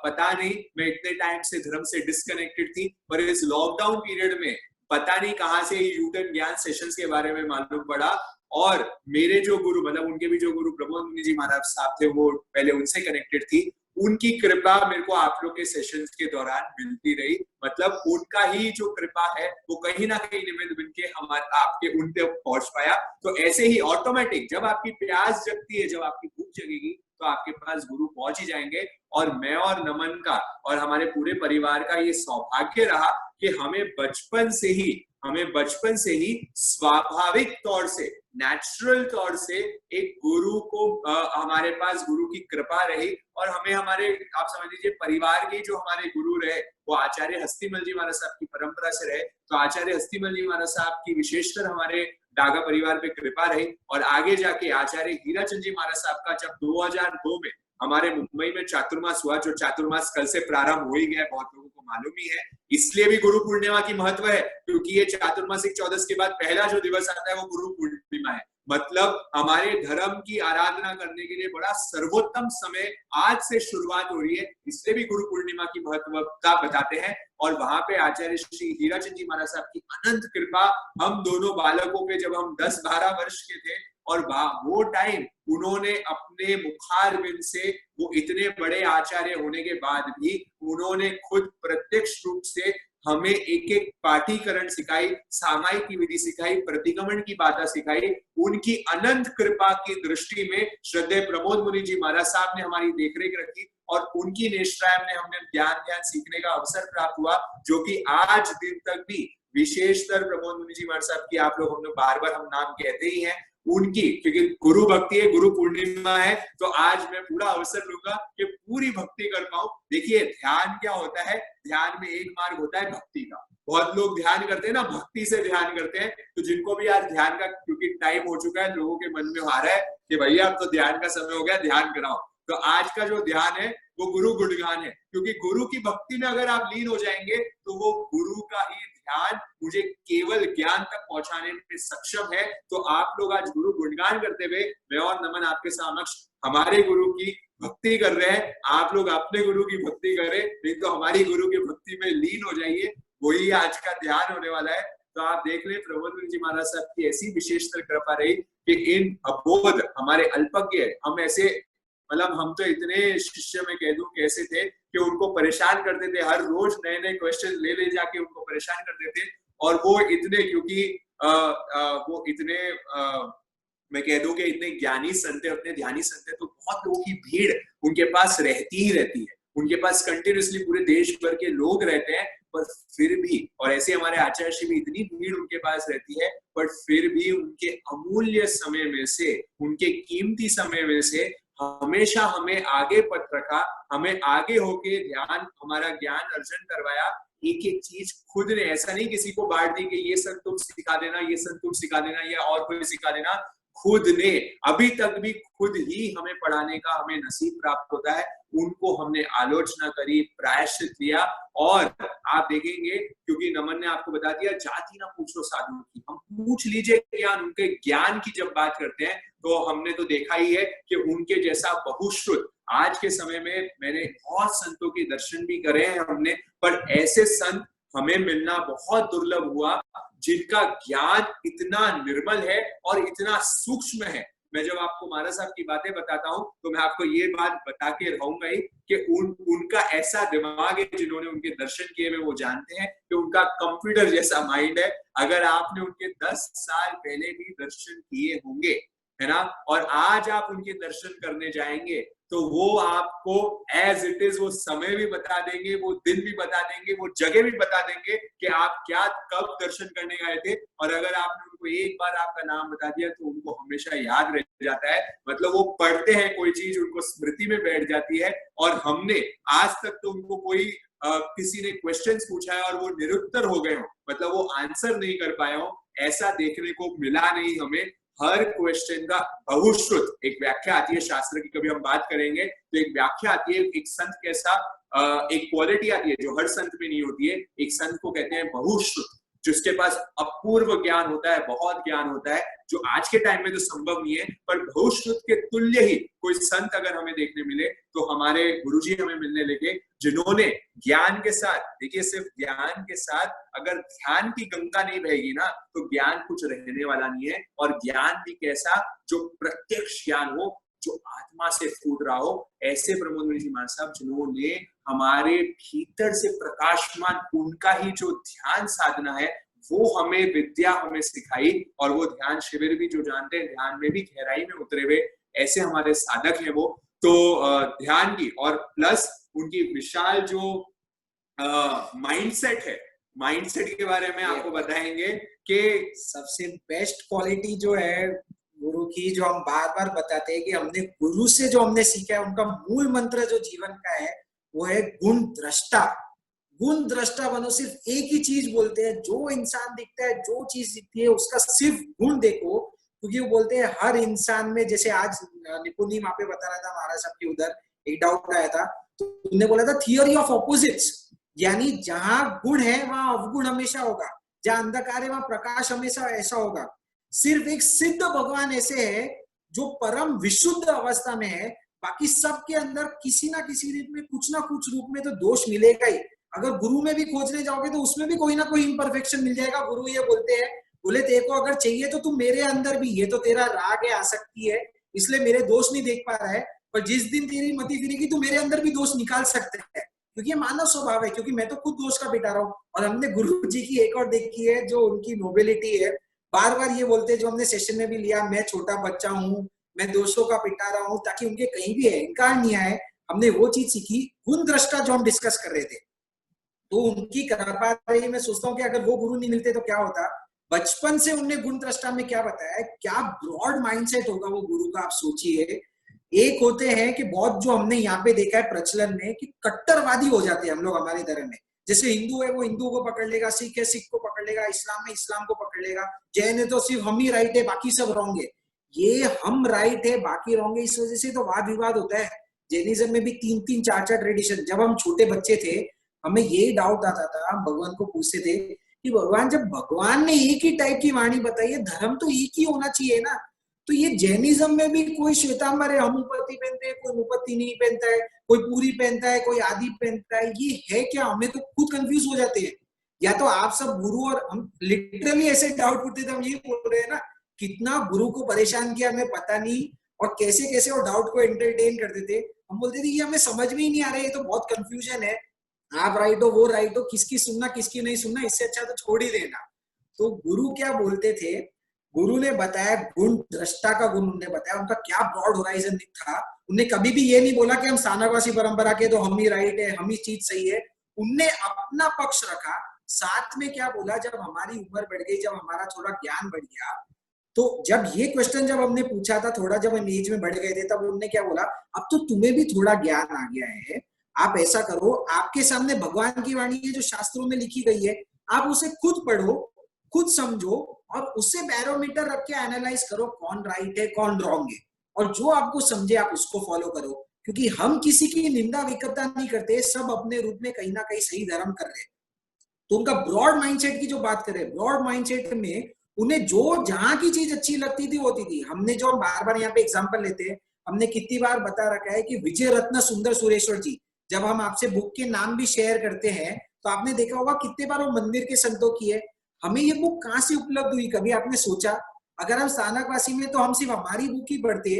पता नहीं, मैं इतने टाइम से धर्म से डिस्कनेक्टेड थी, पर इस लॉकडाउन पीरियड में पता नहीं कहां से यूटर्न ज्ञान सेशंस के बारे में मालूम पड़ा, और मेरे जो गुरु, मतलब उनके भी जो गुरु प्रमोद मुनि जी महाराज साहब थे, वो पहले उनसे कनेक्टेड थी, उनकी कृपा मेरे को आप लोग के सेशंस के दौरान मिलती रही। मतलब उनका ही जो कृपा है वो कहीं ना कहीं निमित्त बन के हमारे आपके उन पे पहुंच पाया। तो ऐसे ही ऑटोमेटिक जब आपकी प्यास जगती है, जब आपकी भूख जगेगी, तो आपके पास गुरु पहुंच ही जाएंगे। और मैं और नमन का और हमारे पूरे परिवार का ये सौभाग्य रहा कि हमें बचपन से ही स्वाभाविक तौर से, नेचुरल तौर से एक गुरु को हमारे पास गुरु की कृपा रही। और हमें हमारे, आप समझ लीजिए, परिवार के जो हमारे गुरु रहे वो आचार्य हस्तीमल जी महाराज साहब की परंपरा से रहे। तो आचार्य हस्तीमल जी महाराज साहब की विशेषकर हमारे डागा परिवार पे कृपा रही। और आगे जाके आचार्य हीराचंद जी महाराज साहब का जब 2002 में हमारे मुंबई में चातुर्मास हुआ, जो चातुर्मास कल से प्रारंभ हो ही गया, बहुत लोगों को मालूम ही है। इसलिए भी गुरु पूर्णिमा की महत्व है, क्योंकि ये चातुर्मासिक चौदस के बाद पहला जो दिवस आता है वो गुरु पूर्णिमा है। मतलब हमारे धर्म की आराधना करने के लिए बड़ा सर्वोत्तम समय आज से शुरुआत हो रही है। इसलिए भी गुरु पूर्णिमा की महत्वता बताते हैं। और वहां पे आचार्य श्री हीराचंद जी महाराज साहब की अनंत कृपा हम दोनों बालकों पे, जब हम 10-12 वर्ष के थे, और वो टाइम उन्होंने अपने मुखारबिंद से, वो इतने बड़े आचार्य होने के बाद भी उन्होंने खुद प्रत्यक्ष रूप से हमें एक एक पाठीकरण सिखाई, सामायिक की विधि सिखाई, प्रतिगमन की बातें सिखाई। उनकी अनंत कृपा की दृष्टि में श्रद्धेय प्रमोद मुनि जी महाराज साहब ने हमारी देखरेख रखी, और उनकी निष्ठाएं में हमने ज्ञान सीखने का अवसर प्राप्त हुआ, जो कि आज दिन तक भी विशेषतर प्रमोद मुनि जी महाराज साहब की आप लोग, हम लोग बार बार हम नाम कहते ही हैं उनकी, क्योंकि गुरु भक्ति है, गुरु पूर्णिमा है। तो आज मैं पूरा अवसर लूंगा कि पूरी भक्ति कर पाऊं। देखिए ध्यान क्या होता है, ध्यान में एक मार्ग होता है भक्ति का। बहुत लोग ध्यान करते हैं ना, भक्ति से ध्यान करते हैं। तो जिनको भी आज ध्यान का, क्योंकि टाइम हो चुका है, लोगों के मन में आ रहा है कि भैया अब तो ध्यान का समय हो गया, ध्यान कराओ। तो आज का जो ध्यान है वो गुरु गुणगान है, क्योंकि गुरु की भक्ति में अगर आप लीन हो जाएंगे तो वो गुरु का ही ध्यान मुझे केवल ज्ञान तक पहुंचाने में सक्षम है। तो आप लोग आज गुरु गुणगान करते हुए, मैं और नमन आपके समक्ष हमारे गुरु की भक्ति कर रहे हैं। आप लोग अपने गुरु की भक्ति करें, नहीं तो हमारी गुरु की भक्ति में लीन हो जाइए। वही आज का ध्यान होने वाला है। तो आप देख ले, प्रमोद मुनि जी महाराज साहब की ऐसी विशेषतर कृपा रही कि इन अबोध हमारे अल्पज्ञ, हम ऐसे, मतलब हम तो इतने शिष्य में कह दूं कैसे थे कि उनको परेशान करते थे, हर रोज नए नए क्वेश्चन ले जाके उनको परेशान करते थे। और वो इतने, क्योंकि वो इतने, मैं कह दूं कि इतने ज्ञानी संत, अपने ध्यानी संत, तो बहुत लोगों की भीड़ उनके पास रहती ही रहती है। उनके पास कंटिन्यूसली पूरे देश भर के लोग रहते हैं, पर फिर भी, और ऐसे हमारे आचार्य श्री भी इतनी भीड़ उनके पास रहती है, पर फिर भी उनके अमूल्य समय में से, उनके कीमती समय में से हमेशा हमें आगे पथ रखा, हमें आगे होके ध्यान, हमारा ज्ञान अर्जन करवाया। एक एक चीज खुद ने, ऐसा नहीं किसी को बांट दी कि ये संत तुम सिखा देना, ये संत तुम सिखा देना, या और कोई सिखा देना। खुद ने अभी तक भी खुद ही हमें पढ़ाने का हमें नसीब प्राप्त होता है। उनको हमने आलोचना करी, प्रायश्चित लिया, और आप देखेंगे, क्योंकि नमन ने आपको बता दिया, जाति ना पूछो साधु की, हम पूछ लीजिए ज्ञान। उनके ज्ञान की जब बात करते हैं तो हमने तो देखा ही है कि उनके जैसा बहुश्रुत, आज के समय में मैंने बहुत संतों के दर्शन भी करे हैं हमने, पर ऐसे संत हमें मिलना बहुत दुर्लभ हुआ जिनका ज्ञान इतना निर्मल है और इतना सूक्ष्म है। मैं जब आपको महाराज साहब की बातें बताता हूँ तो मैं आपको ये बात बता के रहूंगा ही कि उनका ऐसा दिमाग है, जिन्होंने उनके दर्शन किए हुए वो जानते हैं कि उनका कंप्यूटर जैसा माइंड है। अगर आपने उनके 10 साल पहले भी दर्शन किए होंगे, है ना, और आज आप उनके दर्शन करने जाएंगे तो वो आपको एज इट इज वो समय भी बता देंगे, वो दिन भी बता देंगे, वो जगह भी बता देंगे कि आप क्या कब दर्शन करने गए थे। और अगर आपने उनको एक बार आपका नाम बता दिया तो उनको हमेशा याद रह जाता है। मतलब वो पढ़ते हैं कोई चीज, उनको स्मृति में बैठ जाती है। और हमने आज तक तो उनको कोई किसी ने क्वेश्चंस पूछा है और वो निरुत्तर हो गए हो, मतलब वो आंसर नहीं कर पाए हो, ऐसा देखने को मिला नहीं हमें। हर क्वेश्चन का बहुश्रुत एक व्याख्या आती है शास्त्र की, कभी हम बात करेंगे तो एक व्याख्या आती है, एक संत कैसा, एक क्वालिटी आती है जो हर संत में नहीं होती है। एक संत को कहते हैं बहुश्रुत, जिसके पास अपूर्व ज्ञान होता है, बहुत ज्ञान होता है, जो आज के टाइम में तो संभव नहीं है। पर बहुश्रुत के तुल्य ही कोई संत अगर हमें देखने मिले तो हमारे गुरुजी हमें मिलने लगे, जिन्होंने ज्ञान के साथ, देखिए सिर्फ ज्ञान के साथ अगर ध्यान की गंगा नहीं बहेगी ना तो ज्ञान कुछ रहने वाला नहीं है। और ज्ञान भी कैसा, जो प्रत्यक्ष ज्ञान हो, जो आत्मा से फूट रहा हो। ऐसे प्रमोद मुनि जी महाराज साहब, जिन्होंने हमारे भीतर से प्रकाशमान, उनका ही जो ध्यान साधना है वो हमें विद्या हमें सिखाई। और वो ध्यान शिविर भी जो जानते हैं, ध्यान में भी गहराई में उतरे हुए ऐसे हमारे साधक हैं वो। तो ध्यान की और प्लस उनकी विशाल जो माइंडसेट है, माइंडसेट के बारे में आपको बताएंगे कि सबसे बेस्ट क्वालिटी जो है गुरु की, जो हम बार बार बताते हैं कि हमने गुरु से जो हमने सीखा है, उनका मूल मंत्र जो जीवन का है वो है गुण दृष्टा। गुण दृष्टा बनो, सिर्फ एक ही चीज बोलते हैं, जो इंसान दिखता है, जो चीज दिखती है उसका सिर्फ गुण देखो। क्योंकि वो बोलते हैं हर इंसान में, जैसे आज निपुणी वहां पे बता रहा था महाराज साहब की, उधर एक डाउट आया था तो उन्होंने बोला था थियोरी ऑफ ऑपोजिट्स, यानी जहां गुण है वहां अवगुण हमेशा होगा, जहां अंधकार है वहां प्रकाश हमेशा ऐसा होगा। सिर्फ एक सिद्ध भगवान ऐसे है जो परम विशुद्ध अवस्था में है, बाकी सबके अंदर किसी ना किसी रूप में, कुछ ना कुछ रूप में तो दोष मिलेगा ही। अगर गुरु में भी खोजने जाओगे तो उसमें भी कोई ना कोई इम्परफेक्शन मिल जाएगा। गुरु ये बोलते हैं, बोले तेरे को अगर चाहिए तो तुम मेरे अंदर भी, ये तो तेरा राग है, आसक्ति है, इसलिए मेरे दोष नहीं देख पा रहा है, पर जिस दिन तेरी मति फिरेगी तो मेरे अंदर भी दोष निकाल सकते हैं, क्योंकि ये मानव स्वभाव है। क्योंकि मैं तो खुद दोष का पिटा रहा हूँ। और हमने गुरु जी की एक और देखी है जो उनकी नोबिलिटी है, बार बार ये बोलते हैं, जो हमने सेशन में भी लिया, मैं छोटा बच्चा हूँ, मैं दोषों का पिटा रहा हूँ, ताकि उनके कहीं भी अहंकार नहीं आए। हमने वो चीज सीखी, गुण दृष्टा जो हम डिस्कस कर रहे थे, तो उनकी कृपा रही। मैं सोचता हूँ कि अगर वो गुरु नहीं मिलते तो क्या होता। बचपन से उनने गुण दृष्टा में क्या बताया है, क्या ब्रॉड माइंडसेट होगा वो गुरु का, आप सोचिए। एक होते हैं कि बहुत, जो हमने यहाँ पे देखा है प्रचलन में, कि कट्टरवादी हो जाते हैं हम लोग हमारे धर्म में। जैसे हिंदू है वो हिंदू को पकड़ लेगा, सिख है सिख को पकड़ लेगा, इस्लाम है इस्लाम को पकड़ लेगा, जैन है तो सिर्फ हम ही राइट है बाकी सब रॉन्ग है। ये हम राइट है बाकी रॉन्ग है, इस वजह से तो वाद विवाद होता है। जैनिज्म में भी 3-3 4-4 ट्रेडिशन। जब हम छोटे बच्चे थे हमें यही डाउट आता था, हम भगवान को पूछते थे कि भगवान, जब भगवान ने एक ही टाइप की वाणी बताई है, धर्म तो एक ही होना चाहिए ना। तो ये जैनिज्म में भी कोई श्वेतांबर है, हम उपति पहनते हैं, कोई उपति नहीं पहनता है, कोई पूरी पहनता है, कोई आदि पहनता है, ये है क्या? हमें तो खुद कंफ्यूज हो जाते हैं। या तो आप सब गुरु, और हम लिटरली ऐसे डाउट उठते थे, हम ये बोल रहे हैं ना, कितना गुरु को परेशान किया हमें पता नहीं, और कैसे कैसे वो डाउट को एंटरटेन करते थे। हम बोलते थे ये हमें समझ में ही नहीं आ रहा है, ये तो बहुत कंफ्यूजन है, आप राइट हो वो राइट हो, किसकी सुनना किसकी नहीं सुनना, इससे अच्छा तो छोड़ ही देना। तो गुरु क्या बोलते थे, गुरु ने बताया गुण दृष्टा का गुण उन्होंने बताया, उनका क्या ब्रॉड होराइजन था। उन्हें कभी भी ये नहीं बोला कि हम सानावासी परंपरा के तो हम ही राइट है, हम ही चीज सही है। उनने अपना पक्ष रखा। साथ में क्या बोला, जब हमारी उम्र बढ़ गई, जब हमारा थोड़ा ज्ञान बढ़ गया, तो जब ये क्वेश्चन जब हमने पूछा था, थोड़ा जब हम एज में बढ़ गए थे, तब उन्होंने क्या बोला, अब तो तुम्हें भी थोड़ा ज्ञान आ गया है, आप ऐसा करो, आपके सामने भगवान की वाणी है जो शास्त्रों में लिखी गई है, आप उसे खुद पढ़ो, खुद समझो और उससे बैरोमीटर रख के एनालाइज करो कौन राइट है कौन रॉन्ग है, और जो आपको समझे आप उसको फॉलो करो, क्योंकि हम किसी की निंदा विकता नहीं करते, सब अपने रूप में कहीं ना कहीं सही धर्म कर रहे हैं। तो उनका ब्रॉड माइंडसेट की जो बात करें, ब्रॉड माइंडसेट में उन्हें जो जहां की चीज अच्छी लगती थी होती थी। हमने जो बार बार यहाँ पे एग्जांपल लेते हैं, हमने कितनी बार बता रखा है कि विजय रत्न सुंदर सुरेश्वर जी, जब हम आपसे बुक के नाम भी शेयर करते हैं तो आपने देखा होगा कितने बार वो मंदिर के संतों की है। हमें ये बुक कहाँ से उपलब्ध हुई, कभी आपने सोचा? अगर हम स्थानकवासी में तो हम सिर्फ हमारी बुक ही पढ़ते,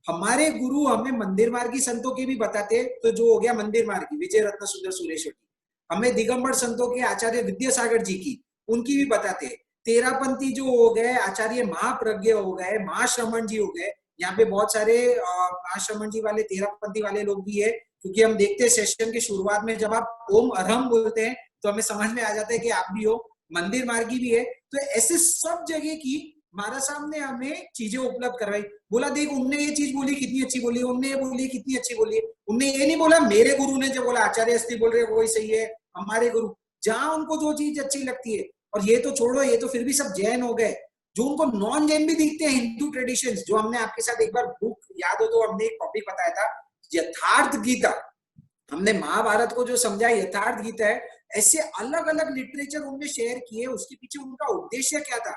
हमारे गुरु हमें मंदिर मार्गी संतों के भी बताते, तो जो हो गया मंदिर मार्गी विजय रत्न सुंदर सुरेश्वर जी, हमें दिगंबर संतों के आचार्य विद्यासागर जी की, उनकी भी बताते, तेरापंथी जो हो गए आचार्य महाप्रज्ञ हो गए, महाश्रमण जी हो गए, यहाँ पे बहुत सारे महाश्रमण जी वाले तेरापंथी वाले लोग भी है, क्योंकि हम देखते हैं सेशन के शुरुआत में जब आप ओम अरहम बोलते हैं तो हमें समझ में आ जाता है कि आप भी हो, मंदिर मार्गी भी है। तो ऐसे सब जगह की महाराज साहब ने हमें चीजें उपलब्ध करवाई, बोला देख उनने ये चीज बोली कितनी अच्छी बोली, उनने ये बोली कितनी अच्छी बोली, उनने ये नहीं बोला मेरे गुरु ने जो बोला आचार्य अस्ति बोल रहे वो ही सही है, हमारे गुरु, जहां उनको जो चीज अच्छी लगती है। और ये तो छोड़ो, ये तो फिर भी सब जैन हो गए, जो उनको नॉन जैन भी दिखते हैं, हिंदू ट्रेडिशंस, जो हमने आपके साथ एक बार बुक याद हो तो हमने एक टॉपिक बताया था यथार्थ गीता, हमने महाभारत को जो समझा यथार्थ गीता है, ऐसे अलग अलग लिटरेचर उन्होंने शेयर किए, उसके पीछे उनका उद्देश्य क्या था।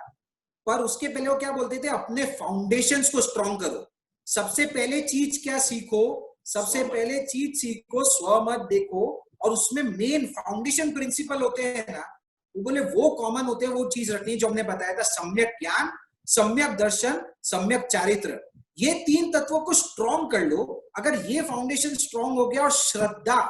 पर उसके पहले वो क्या बोलते थे, अपने फाउंडेशंस को स्ट्रॉन्ग करो, सबसे पहले चीज क्या सीखो, सबसे पहले चीज सीखो, स्वमत देखो, और उसमें मेन फाउंडेशन प्रिंसिपल होते हैं ना, वो बोले वो कॉमन होते हैं, वो चीज रखनी जो हमने बताया था, सम्यक ज्ञान, सम्यक दर्शन, सम्यक चारित्र, ये तीन तत्वों को स्ट्रॉन्ग कर लो। अगर ये फाउंडेशन स्ट्रॉन्ग हो गया और श्रद्धा,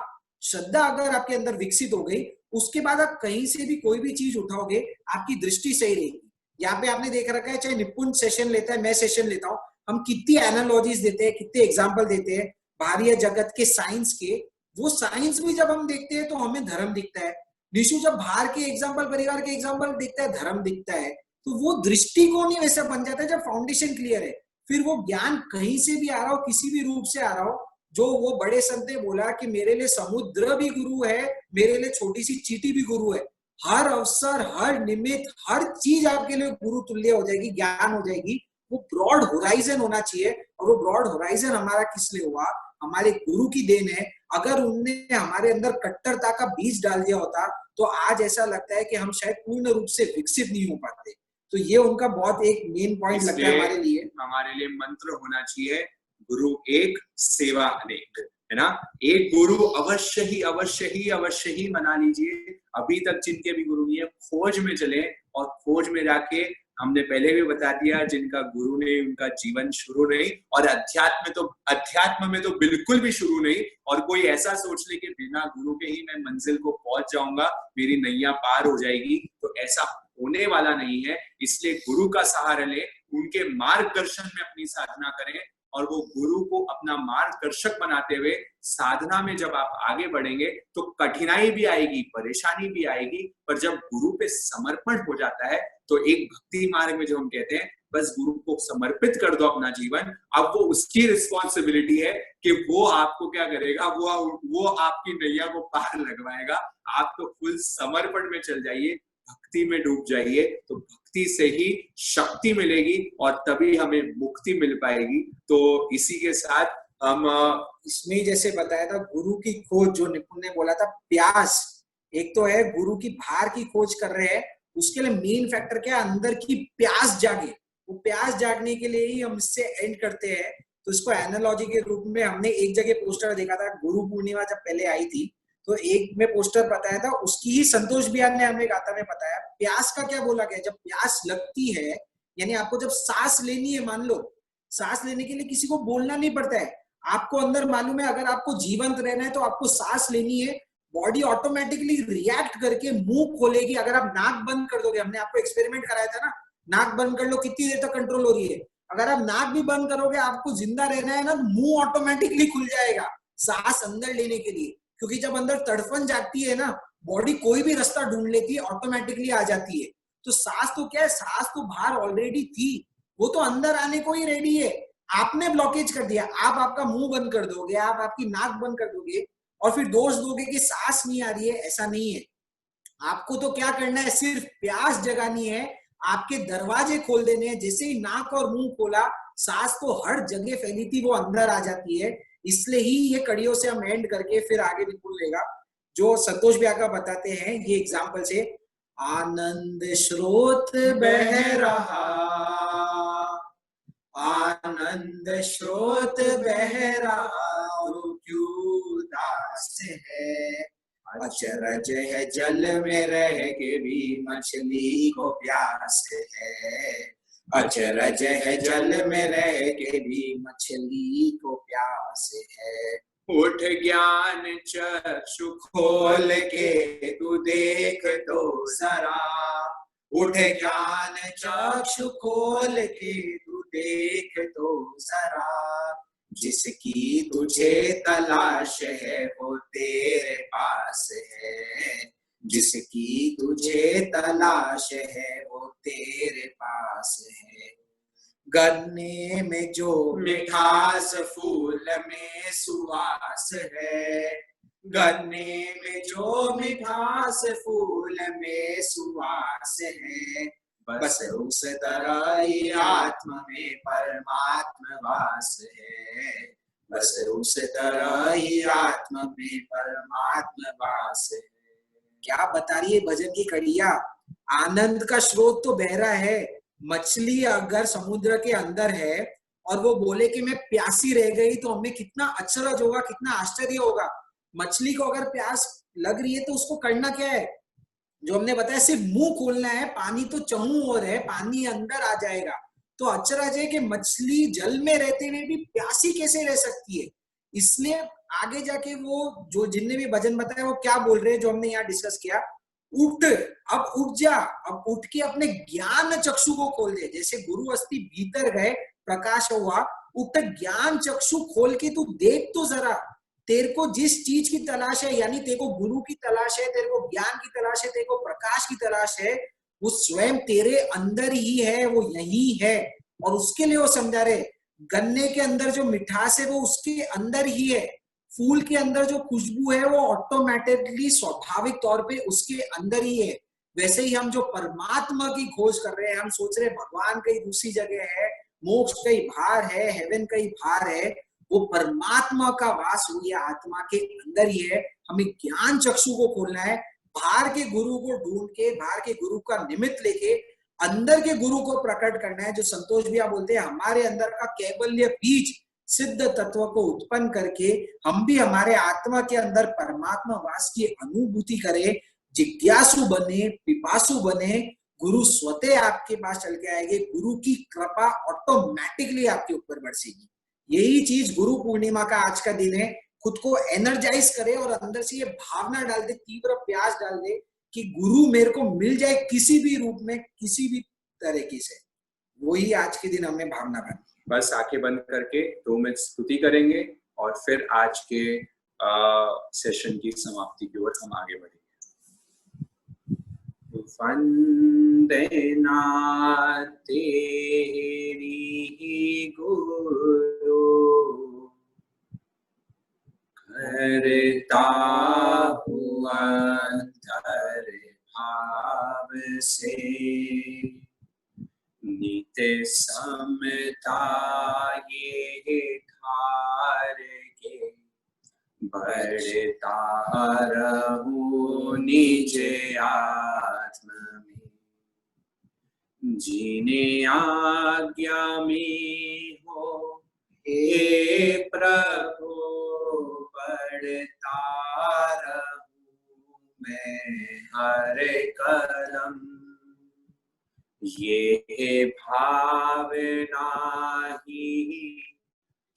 श्रद्धा अगर आपके अंदर विकसित हो गई, उसके बाद आप कहीं से भी कोई भी चीज उठाओगे, आपकी दृष्टि सही रहेगी। यहाँ पे आपने देख रखा है, चाहे निपुण सेशन लेता है, मैं सेशन लेता हूँ, हम कितनी एनालॉजीज देते हैं, कितने एग्जाम्पल देते हैं बाहरी जगत के, साइंस के, वो साइंस भी जब हम देखते हैं तो हमें धर्म दिखता है। निशु जब बाहर के एग्जाम्पल, परिवार के एग्जाम्पल दिखता है, धर्म दिखता है, तो वो दृष्टिकोण ही वैसा बन जाता है जब फाउंडेशन क्लियर है। फिर वो ज्ञान कहीं से भी आ रहा हो, किसी भी रूप से आ रहा हो, जो वो बड़े संत ने बोला कि मेरे लिए समुद्र भी गुरु है, मेरे लिए छोटी सी चींटी भी गुरु है, हर अवसर, हर निमित्त, हर चीज आपके लिए गुरु तुल्य हो जाएगी, ज्ञान हो जाएगी। वो ब्रॉड होराइजन होना चाहिए, और वो ब्रॉड होराइजन हमारा किस लिए हुआ, हमारे गुरु की देन है। अगर उनने हमारे अंदर कट्टरता का बीज डाल दिया होता तो आज ऐसा लगता है कि हम शायद पूर्ण रूप से विकसित नहीं हो पाते। तो ये उनका बहुत एक मेन पॉइंट लगता है हमारे लिए मंत्र होना चाहिए, गुरु एक सेवा अनेक, है ना। एक गुरु अवश्य ही बना लीजिए। अभी तक जिनके भी गुरु नहीं है, खोज में चले, और खोज में जाके, हमने पहले भी बता दिया, जिनका गुरु नहीं उनका जीवन शुरू नहीं, और अध्यात्म में तो बिल्कुल भी शुरू नहीं। और कोई ऐसा सोच ले कि बिना गुरु के ही मैं मंजिल को पहुंच जाऊंगा, मेरी नैया पार हो जाएगी, तो ऐसा होने वाला नहीं है। इसलिए गुरु का सहारा ले, उनके मार्गदर्शन में अपनी साधना करें, और वो गुरु को अपना मार्गदर्शक बनाते हुए साधना में जब आप आगे बढ़ेंगे तो कठिनाई भी आएगी, परेशानी भी आएगी, पर जब गुरु पे समर्पण हो जाता है तो एक भक्ति मार्ग में जो हम कहते हैं, बस गुरु को समर्पित कर दो अपना जीवन, अब वो उसकी रिस्पॉन्सिबिलिटी है कि वो आपको क्या करेगा, वो आपकी नैया को पार लगवाएगा। आप तो फुल समर्पण में चल जाइए, भक्ति में डूब जाइए, तो भक्ति से ही शक्ति मिलेगी और तभी हमें मुक्ति मिल पाएगी। तो इसी के साथ हम इसमें जैसे बताया था, गुरु की खोज, जो निपुण ने बोला था, प्यास, एक तो है गुरु की बाहर की खोज कर रहे हैं, उसके लिए मेन फैक्टर क्या है, अंदर की प्यास जागे। वो प्यास जागने के लिए ही हम इससे एंड करते हैं। तो इसको एनालॉजी के रूप में हमने एक जगह पोस्टर देखा था, गुरु पूर्णिमा जब पहले आई थी, तो एक में पोस्टर बताया था, उसकी ही संतोष बिहार ने हमें गाथा में बताया, प्यास का क्या बोला गया, जब प्यास लगती है, यानी आपको जब सांस लेनी है, मान लो सांस लेने के लिए किसी को बोलना नहीं पड़ता है, आपको अंदर मालूम है, अगर आपको जीवंत रहना है तो आपको सांस लेनी है, बॉडी ऑटोमेटिकली रिएक्ट करके मुंह खोलेगी। अगर आप नाक बंद कर दोगे, हमने आपको एक्सपेरिमेंट कराया था ना, नाक बंद कर लो, कितनी देर तक कंट्रोल हो रही है। अगर आप नाक भी बंद करोगे, आपको जिंदा रहना है ना, मुंह ऑटोमेटिकली खुल जाएगा सांस अंदर लेने के लिए, क्योंकि जब अंदर तड़फन जागती है ना, बॉडी कोई भी रास्ता ढूंढ लेती है, ऑटोमेटिकली आ जाती है। तो सांस तो क्या है, सांस तो बाहर ऑलरेडी थी, वो तो अंदर आने को ही रेडी है, आपने ब्लॉकेज कर दिया। आप आपका मुंह बंद कर दोगे, आप आपकी नाक बंद कर दोगे और फिर दोष दोगे कि सांस नहीं आ रही है। ऐसा नहीं है। आपको तो क्या करना है, सिर्फ प्यास जगानी है, आपके दरवाजे खोल देने हैं। जैसे ही नाक और मुंह खोला, सांस तो हर जगह फैली थी, वो अंदर आ जाती है। इसलिए ही ये कड़ियों से हम एंड करके फिर आगे निकलेगा, जो संतोष भैया का बताते हैं ये एग्जाम्पल से। आनंद स्रोत बह रहा, आनंद स्रोत बह रहा, क्यों उदास है। अचरज है जल में रह के भी मछली को प्यास है। अचरज है जल में रह के भी मछली को प्यास है। उठ ज्ञान चक्षु खोल के तू देख तो जरा, उठ ज्ञान चक्षु खोल के तू देख तो जरा। जिसकी तुझे तलाश है वो तेरे पास है, जिसकी तुझे तलाश है वो तेरे पास है। गन्ने में जो मिठास, फूल में सुवास है। गन्ने में जो मिठास, फूल में सुवास है। बस उस तरह ही आत्मा में परमात्मा वास है। बस उस तरह ही आत्मा में परमात्मा वास है। क्या बता रही है भजन की कड़िया? आनंद का स्रोत तो बह रहा है। मछली अगर समुद्र के अंदर है और वो बोले कि मैं प्यासी रह गई, तो हमें कितना अचरज होगा, कितना आश्चर्य होगा। मछली को अगर प्यास लग रही है तो उसको करना क्या है, जो हमने बताया, सिर्फ मुंह खोलना है। पानी तो चहु और है, पानी अंदर आ जाएगा। तो अचरज है कि मछली जल में रहते हुए भी प्यासी कैसे रह सकती है। इसलिए आगे जाके वो जो जिनने भी भजन बताया वो क्या बोल रहे हैं, जो हमने यहाँ डिस्कस किया, उठ, अब उठ जा, अब उठ के अपने ज्ञान चक्षु को खोल दे। जैसे गुरु अस्थि भीतर गए, प्रकाश हुआ, उठ ज्ञान चक्षु खोल के तू देख तो जरा। तेरे को जिस चीज की तलाश है, यानी तेरे को गुरु की तलाश है, तेरे को ज्ञान की तलाश है, तेरे को प्रकाश की तलाश है, वो स्वयं तेरे अंदर ही है, वो यही है। और उसके लिए वो समझा रहे, गन्ने के अंदर जो मिठास है वो उसके अंदर ही है। फूल के अंदर जो खुशबू है वो ऑटोमेटिकली स्वाभाविक तौर पे उसके अंदर ही है। वैसे ही हम जो परमात्मा की खोज कर रहे हैं, हम सोच रहे हैं भगवान कहीं दूसरी जगह है, मोक्ष कहीं बाहर है, हेवन कहीं बाहर है। वो परमात्मा का वास हुई आत्मा के अंदर ही है। हमें ज्ञान चक्षु को खोलना है, बाहर के गुरु को ढूंढ के, बाहर के गुरु का निमित्त लेके अंदर के गुरु को प्रकट करना है। जो संतोष भैया बोलते हैं, हमारे अंदर का कैवल्य बीज सिद्ध तत्व को उत्पन्न करके हम भी हमारे आत्मा के अंदर परमात्मा वास की अनुभूति करें, जिज्ञासु बने, पिपासु बने। गुरु स्वतः आपके पास चल के आएंगे, गुरु की कृपा ऑटोमेटिकली आपके ऊपर बरसेगी। यही चीज गुरु पूर्णिमा का आज का दिन है। खुद को एनर्जाइज करे और अंदर से ये भावना डाल दे, तीव्र प्यास डाल दे कि गुरु मेरे को मिल जाए किसी भी रूप में, किसी भी तरीके से। वही आज के दिन हमें भावना करनी। बस आंखें बंद करके 2 मिनट स्तुति करेंगे और फिर आज के सेशन की समाप्ति की ओर हम आगे बढ़ेंगे। वंदना तेरी गुरु, करता हुआ धर भाव से, नित्य समता ये धार के, बढ़ता रहूं निज आत्म में, जीने आज्ञा में हो हे प्रभु, बढ़ता रहूं मैं हर कदम। ये भावना ही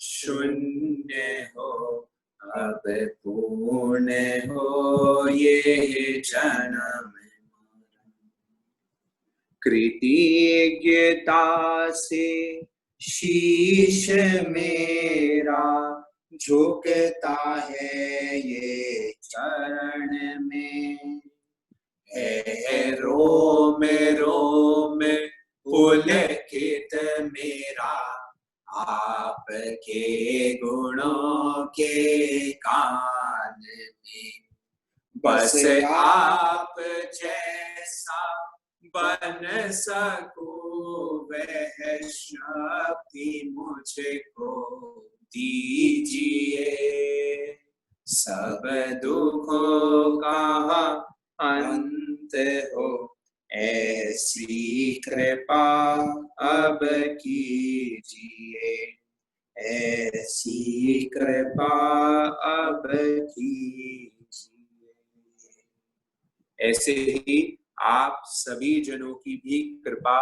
शून्य हो, अब पूर्ण हो ये जन्म। कृतज्ञता से शीश मेरा झुकता है ये चरण में, है रोम रोम पुलकित मेरा आपके गुणों के कान में, बस आप जैसा बन सकूं वह शक्ति मुझको दीजिए, सब दुखों का अंत हो ऐसी कृपा अब कीजिए, ऐसी कृपा अब कीजिए। ऐसे ही आप सभी जनों की भी कृपा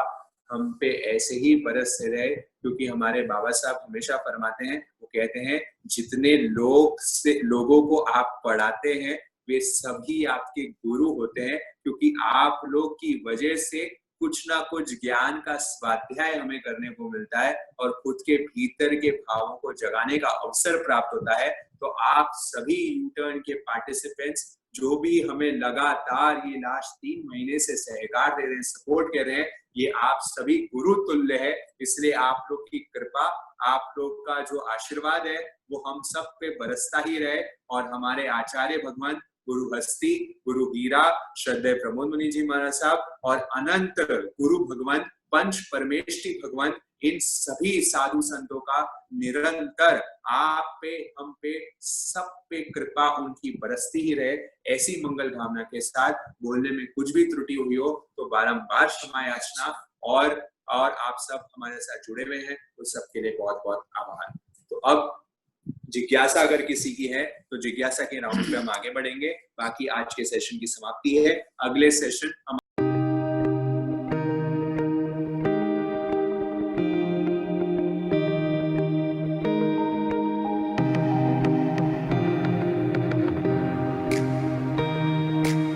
हम पे ऐसे ही बरसते रहे, क्योंकि हमारे बाबा साहब हमेशा फरमाते हैं, वो कहते हैं जितने लोगों को आप पढ़ाते हैं वे सभी आपके गुरु होते हैं, क्योंकि आप लोग की वजह से कुछ ना कुछ ज्ञान का स्वाध्याय हमें करने को मिलता है और खुद के भीतर के भावों को जगाने का अवसर प्राप्त होता है। तो आप सभी यूटर्न के पार्टिसिपेंट्स जो भी हमें लगातार ये लास्ट 3 महीने से सहकार दे रहे हैं, सपोर्ट कर रहे हैं, ये आप सभी गुरु तुल्य है। इसलिए आप लोग की कृपा, आप लोग का जो आशीर्वाद है वो हम सब पे बरसता ही रहे और हमारे आचार्य भगवान गुरु हस्ती, गुरु हीरा, श्रद्धेय प्रमोद मुनि जी महाराज साहब और अनंत गुरु भगवान पंच परमेष्ठी भगवान, इन सभी साधु संतों का निरंतर आप पे, हम पे, सब पे कृपा उनकी बरसती ही रहे। ऐसी मंगल भावना के साथ बोलने में कुछ भी त्रुटि हुई हो तो बारंबार क्षमा याचना, और आप सब हमारे साथ जुड़े हुए हैं तो सबके लिए बहुत बहुत आभार। तो अब जिज्ञासा अगर किसी की है तो जिज्ञासा के राउंड पे हम आगे बढ़ेंगे। बाकी आज के सेशन की समाप्ति है। अगले सेशन हम